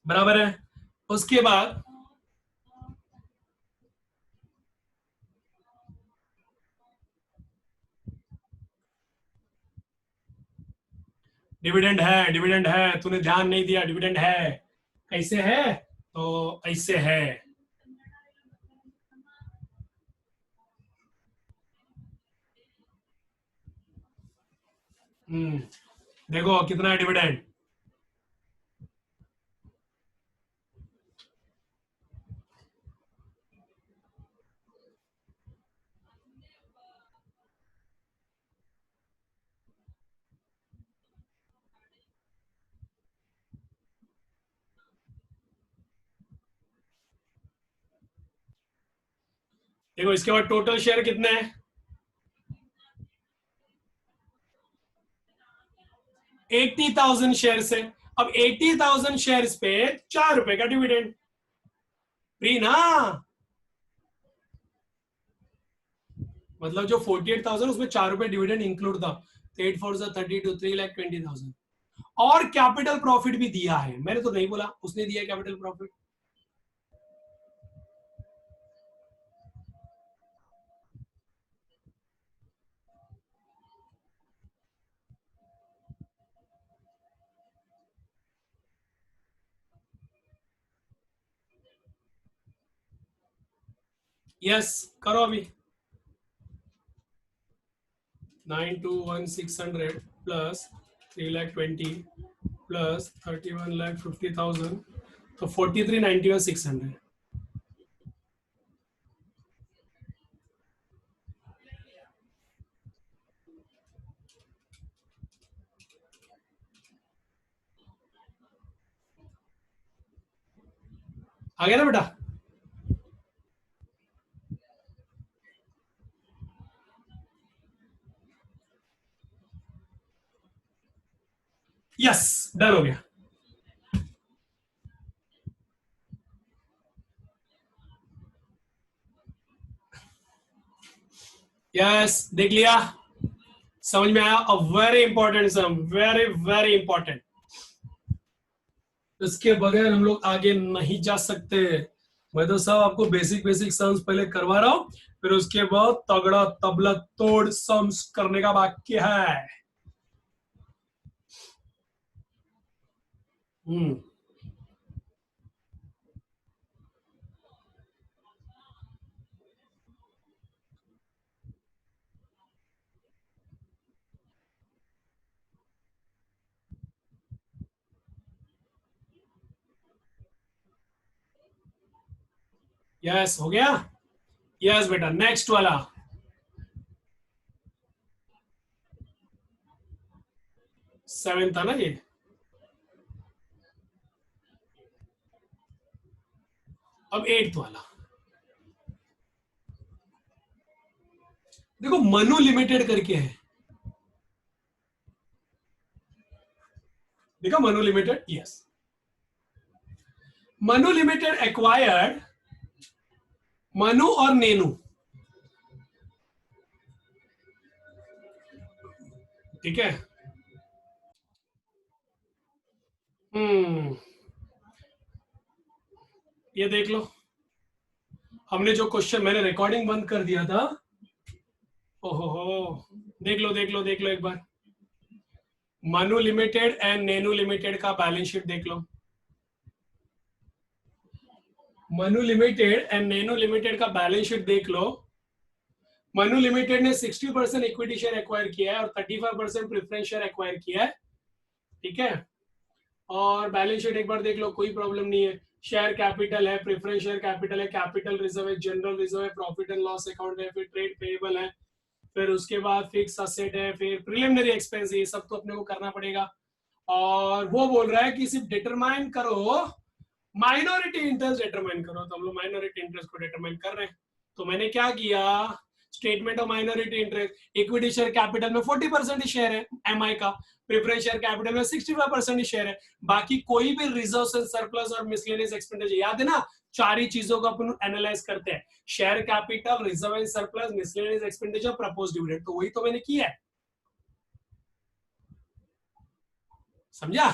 Speaker 1: बराबर है। उसके बाद डिविडेंड है, डिविडेंड है, तूने ध्यान नहीं दिया, डिविडेंड है। कैसे है? तो ऐसे है। हम्म, देखो कितना है डिविडेंड। देखो इसके बाद टोटल शेयर कितने हैं? 80,000 शेयर से। अब 80,000 शेयर पे 4 रुपए का डिविडेंड फ्री ना, मतलब जो 48,000 उसमें 4 रुपए डिविडेंड इंक्लूड था, तो 8 4 32, 3,20,000। और कैपिटल प्रॉफिट भी दिया है, मैंने तो नहीं बोला, उसने दिया कैपिटल प्रॉफिट। यस, करो अभी। 921,600 प्लस 3,20,000 प्लस 31,50,000, तो 43,91,600। आ गया ना बेटा? यस, डन हो गया। यस, देख लिया, समझ में आया? A very important sum, very very important. इसके बगैर हम लोग आगे नहीं जा सकते। मैं तो सब आपको बेसिक बेसिक सम्स पहले करवा रहा हूं, फिर उसके बाद तगड़ा तबला तोड़ सम्स करने का बाकी है। हम्म, यस हो गया। यस बेटा, नेक्स्ट वाला। सेवन था ना ये। अब एट्थ वाला देखो, मनु लिमिटेड करके है। देखो Manu limited, yes. Manu limited acquired Manu और नेनू, ठीक है। हम्म, ये देख लो, हमने जो क्वेश्चन, मैंने रिकॉर्डिंग बंद कर दिया था। ओहो, देख लो देख लो देख लो एक बार। Manu limited and Nenu limited का बैलेंस शीट देख लो। Manu limited and Nenu limited का बैलेंस शीट देख लो। मनु लिमिटेड ने 60% इक्विटी शेयर एक्वायर किया है और 35% प्रेफरेंस शेयर एक्वायर किया है, ठीक है। और बैलेंस शीट एक बार देख लो, कोई प्रॉब्लम नहीं है। शेयर कैपिटल है, प्रेफरेंस शेयर कैपिटल है, कैपिटल रिजर्व है, जनरल रिजर्व है, प्रॉफिट एंड लॉस अकाउंट है, फिर ट्रेड पेएबल है, फिर उसके बाद फिक्स असेट है, फिर प्रिलिमिनरी एक्सपेंस है, ये सब तो अपने को करना पड़ेगा। और वो बोल रहा है कि सिर्फ डिटरमाइन करो, माइनॉरिटी इंटरेस्ट डिटरमाइन करो। तो हम लोग माइनॉरिटी इंटरेस्ट को डिटरमाइन कर रहे हैं। तो मैंने क्या किया, statement of minority interest, equity share capital में 40% ही शेयर है एमआई का, प्रेफरेंस शेयर कैपिटल में 65% ही शेयर है, बाकी कोई भी रिजर्व एंड सरप्लस और मिसलेनियस एक्सपेंडिचर, याद है ना, चार ही चीजों को अपन एनालाइज करते हैं, share capital, reserve and surplus, miscellaneous expenditure, propose dividend. तो वही तो मैंने किया है, समझा।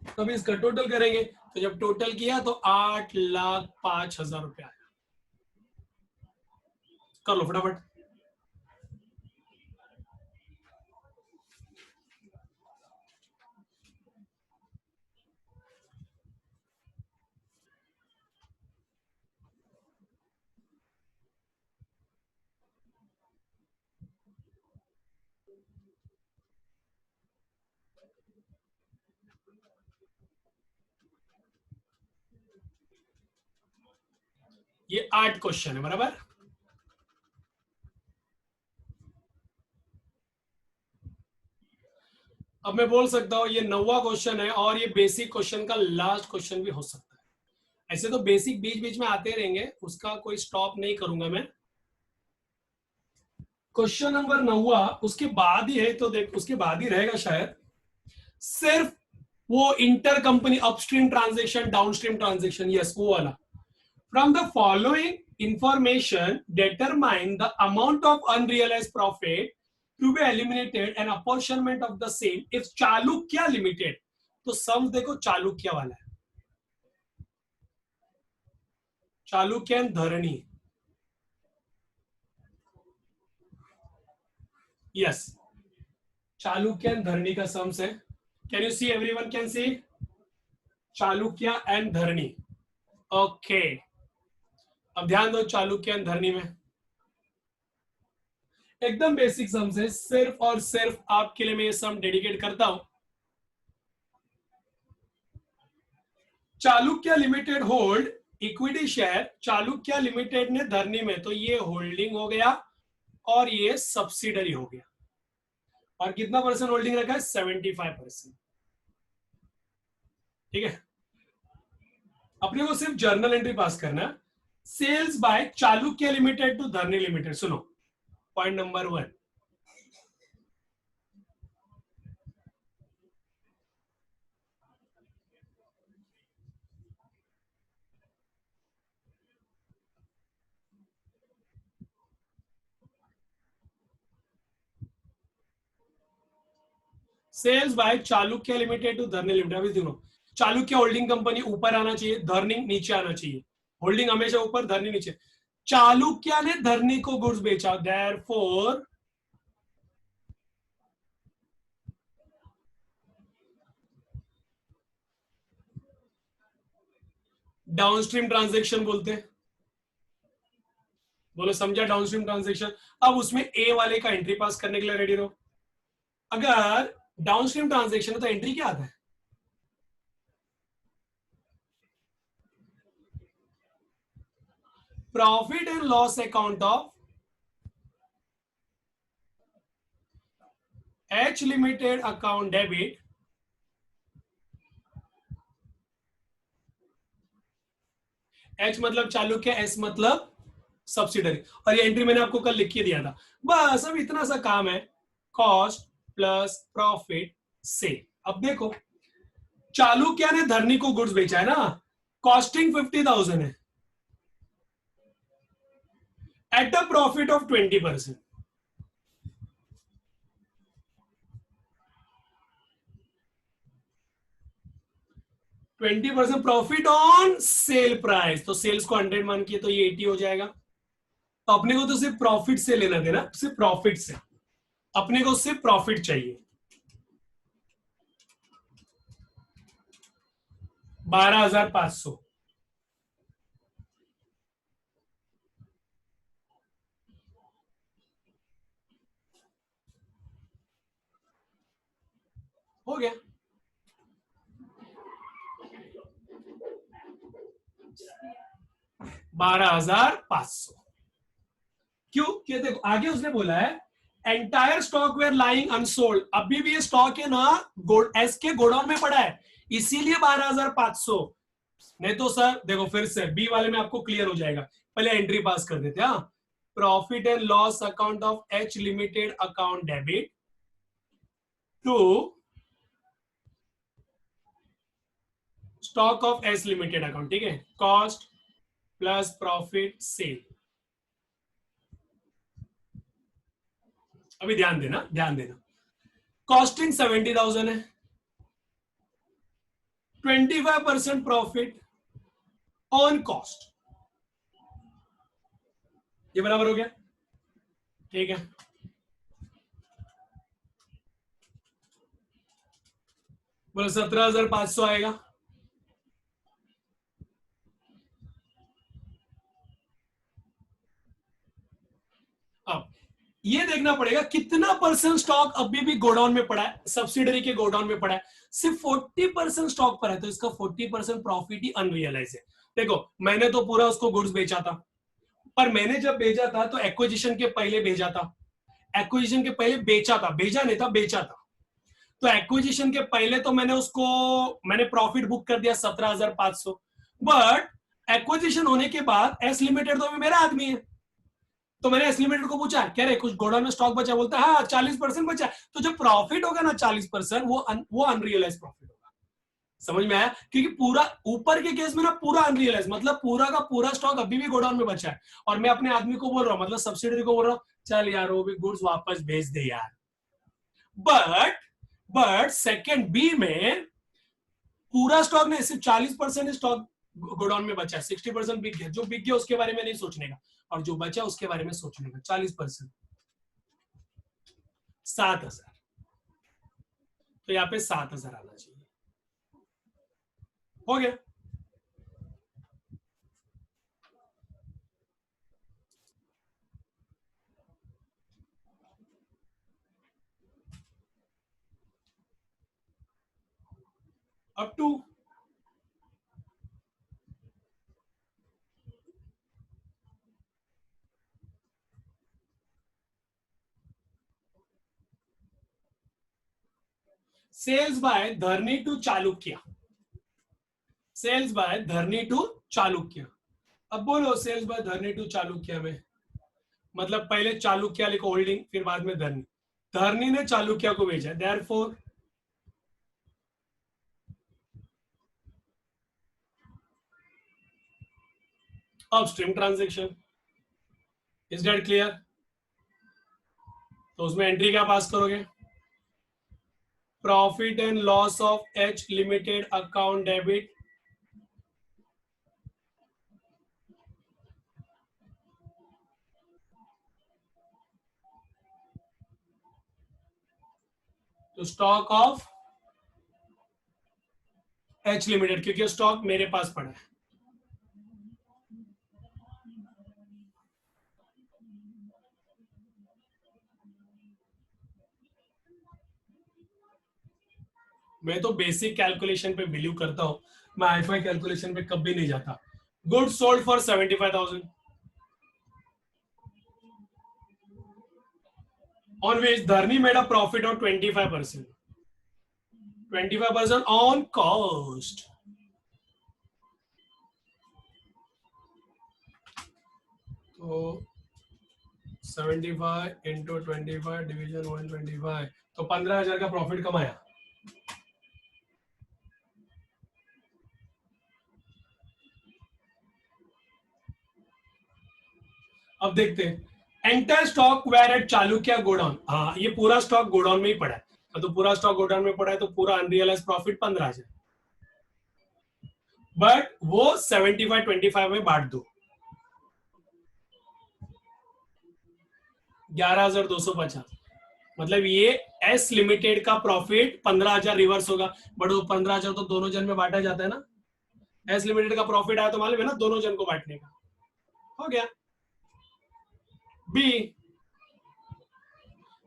Speaker 1: तो अभी इसका टोटल करेंगे, तो जब टोटल किया तो 8,05,000 रुपया आया। कर लो फटाफट। ये 8 क्वेश्चन है, बराबर। अब मैं बोल सकता हूं ये 9वां क्वेश्चन है और ये बेसिक क्वेश्चन का लास्ट क्वेश्चन भी हो सकता है। ऐसे तो बेसिक बीच बीच में आते रहेंगे, उसका कोई स्टॉप नहीं करूंगा मैं। क्वेश्चन नंबर 9वां उसके बाद ही है, तो देख उसके बाद ही रहेगा शायद। सिर्फ वो inter company upstream transaction, downstream transaction, yes वो वाला। From the following information determine the amount of unrealised profit to be eliminated and apportionment of the same if Chalukya limited. तो सम देखो चालुक्य वाला है, Chalukya and Dharani, yes, Chalukya and Dharani का sums है। Can you see, everyone can see Chalukya and Dharani, okay. अब ध्यान दो Chalukya and धरणी में एकदम बेसिक सम्स है, सिर्फ और सिर्फ आपके लिए मैं ये सम डेडिकेट करता हूं। Chalukya limited hold equity share, Chalukya limited ने धरनी में, तो ये होल्डिंग हो गया और ये सब्सिडरी हो गया। और कितना परसेंट होल्डिंग रखा है, 75%, ठीक है। अपने को सिर्फ जर्नल एंट्री पास करना है। Sales by Chalukya limited to Dharani limited, सुनो point number 1, sales by Chalukya limited to Dharani limited. अभी देखो, चालुक्य होल्डिंग कंपनी ऊपर आना चाहिए, धरनी नीचे आना चाहिए, होल्डिंग हमेशा ऊपर, धरनी नीचे। चालुक्य ने धरनी को गुड्स बेचा, देयरफॉर डाउनस्ट्रीम ट्रांजैक्शन बोलते हैं। बोलो समझा, डाउनस्ट्रीम ट्रांजैक्शन। अब उसमें ए वाले का एंट्री पास करने के लिए रेडी रहो। अगर डाउनस्ट्रीम ट्रांजैक्शन है तो एंट्री क्या आता है, profit and loss account of H limited account debit H मतलब चालुक्य, एस मतलब सब्सिडरी, और ये एंट्री मैंने आपको कल लिख के दिया था। बस अब इतना सा काम है, कॉस्ट प्लस प्रॉफिट से। अब देखो चालुक्य ने धरनी को गुड्स बेचा है ना, कॉस्टिंग 50,000 है, at a profit of 20%। 20% profit on sale price, तो सेल्स को 100 मान के तो ये 80 हो जाएगा। तो अपने को तो सिर्फ प्रॉफिट से लेना देना, सिर्फ प्रॉफिट से, अपने को सिर्फ प्रॉफिट चाहिए। 12,500 हो गया। 12,500 क्यों? क्या देखो आगे उसने बोला है entire stock were lying unsold, अभी भी ये स्टॉक है ना एस के गोडाउन में पड़ा है, इसीलिए 12,500। नहीं तो सर देखो फिर से बी वाले में आपको क्लियर हो जाएगा, पहले एंट्री पास कर देते हैं। Profit and loss account of H limited account debit to stock of S limited account, ठीक है, कॉस्ट प्लस प्रॉफिट सेल। अभी ध्यान देना, ध्यान देना, कॉस्टिंग 70,000 है, 25% प्रॉफिट ऑन कॉस्ट, ये बराबर हो गया, ठीक है। बोलो 17,500 आएगा। अब ये देखना पड़ेगा कितना परसेंट स्टॉक अभी भी गोडाउन में पड़ा है, सब्सिडरी के गोडाउन में पड़ा है, सिर्फ 40% स्टॉक पर है, तो इसका 40% प्रॉफिट ही अनरियलाइज है। देखो मैंने तो पूरा उसको गुड्स बेचा था, पर मैंने जब बेचा था तो एक्विजिशन के पहले भेजा था, एक्विजिशन के पहले बेचा था, भेजा नहीं था, बेचा था। तो एक्विजिशन के पहले तो मैंने उसको मैंने प्रॉफिट बुक कर दिया 17,500, बट एक्विजिशन होने के बाद एस लिमिटेड तो मेरा आदमी है, तो मैंने एस लिमिटेड को पूछा कह रहे कुछ गोडाउन में स्टॉक बचा, बोलता है हाँ 40% बचा, तो जो प्रॉफिट होगा ना 40% वो अनरियलाइज प्रॉफिट होगा। समझ में आया? क्योंकि पूरा ऊपर के केस में ना पूरा अनरियलाइज मतलब पूरा का पूरा स्टॉक अभी भी गोडाउन में बचा है, और मैं अपने आदमी को बोल रहा हूँ, मतलब सब्सिडरी को बोल रहा हूँ चल यार वो भी गुड्स वापस भेज दे यार। बट सेकेंड बी में पूरा स्टॉक नहीं, सिर्फ 40% स्टॉक गोडाउन में बचा है, 60% बिक गया, जो बिक गया उसके बारे में नहीं सोचने का, और जो बचा उसके बारे में सोचने का। 40% 7,000, तो यहाँ पे 7,000 आना चाहिए। हो गया। अब to sales by Dharani to Chalukya, sales by Dharani to Chalukya. अब बोलो sales by Dharani to Chalukya में मतलब पहले चालुक्य लिखो होल्डिंग, फिर बाद में धरनी, धरनी ने चालुक्य को भेजा, therefore upstream transaction. Is that clear? तो उसमें एंट्री क्या पास करोगे? Profit and loss of H limited account debit to stock of H limited, क्योंकि स्टॉक मेरे पास पड़ा है। मैं तो बेसिक कैलकुलेशन पे बिलीव करता हूं, मैं हाईफाई कैलकुलेशन पे कभी नहीं जाता। Good sold for 75,000, on which Dharni made a profit of 25%. 25% on cost. तो 75 into 25 division 125, तो 15,000 का प्रॉफिट कमाया. अब देखते हैं. Entire stock were at Chalukya godown. हाँ, ये पूरा स्टॉक गोडाउन में ही पड़ा है. तो पूरा स्टॉक गोडाउन में पड़ा है, तो पूरा अनरियलाइज प्रॉफिट 15,000. बट वो 75-25 में बांट दो. 11,250. मतलब ये एस लिमिटेड का प्रॉफिट 15,000 रिवर्स होगा. बट वो 15,000 तो दोनों जन में बांटा जाता है ना. एस लिमिटेड का प्रॉफिट आया तो मालूम है ना, दोनों जन को बांटने का. हो गया. बी,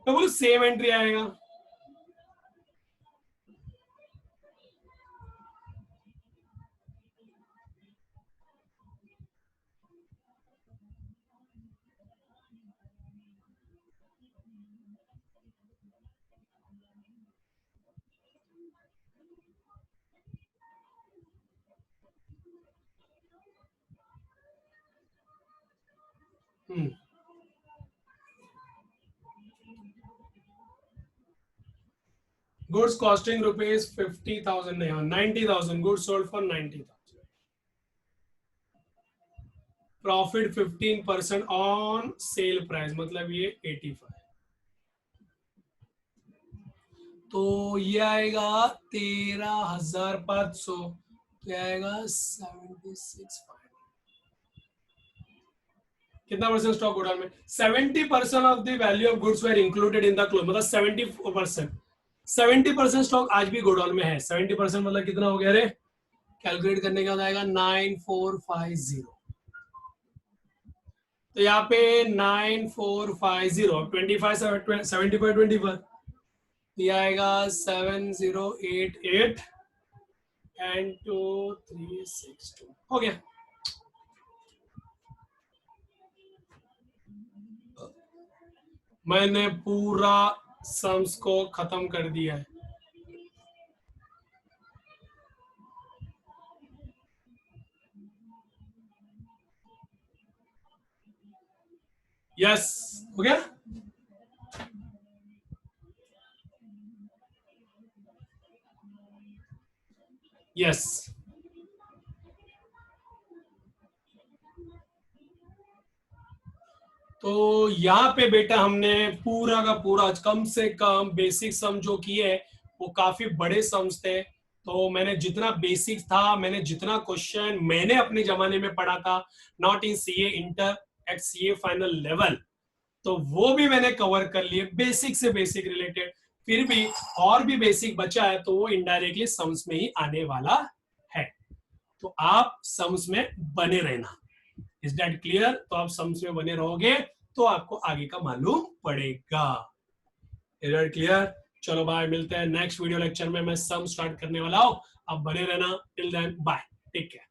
Speaker 1: तो बोलो सेम एंट्री आएगा. Goods costing rupees 50,000 नहीं, 90,000. Goods sold for 90,000. Profit 15% on sale price, मतलब ये 85. तो ये आएगा 13,500. तो ये आएगा 76. कितना परसेंट स्टॉक गोडाउन में? 70% of the value of goods were included in the close. मतलब 70%. 70% स्टॉक आज भी गोडाउन में है. 70% मतलब कितना हो गया रे? कैलकुलेट करने के बाद आएगा 9450. तो यहाँ पे 9450 25 75 25 ये आएगा 7088 and 2362. हो गया. मैंने पूरा सम्स को खत्म कर दिया है. यस, हो गया. यस. तो यहाँ पे बेटा हमने पूरा का पूरा कम से कम बेसिक सम जो किए वो काफी बड़े सम्स थे. तो मैंने जितना बेसिक था, मैंने जितना क्वेश्चन मैंने अपने जमाने में पढ़ा था, not in CA inter at CA final level, तो वो भी मैंने कवर कर लिए बेसिक से बेसिक रिलेटेड. फिर भी और भी बेसिक बचा है, तो वो इनडायरेक्टली सम्स में ही आने वाला है. तो आप सम्स में बने रहना. Is that clear? तो आप सम्स में बने रहोगे तो आपको आगे का मालूम पड़ेगा. Is that clear? चलो बाय, मिलते हैं नेक्स्ट वीडियो लेक्चर में. मैं सम स्टार्ट करने वाला हूं. आप बने रहना. Till then bye, take care.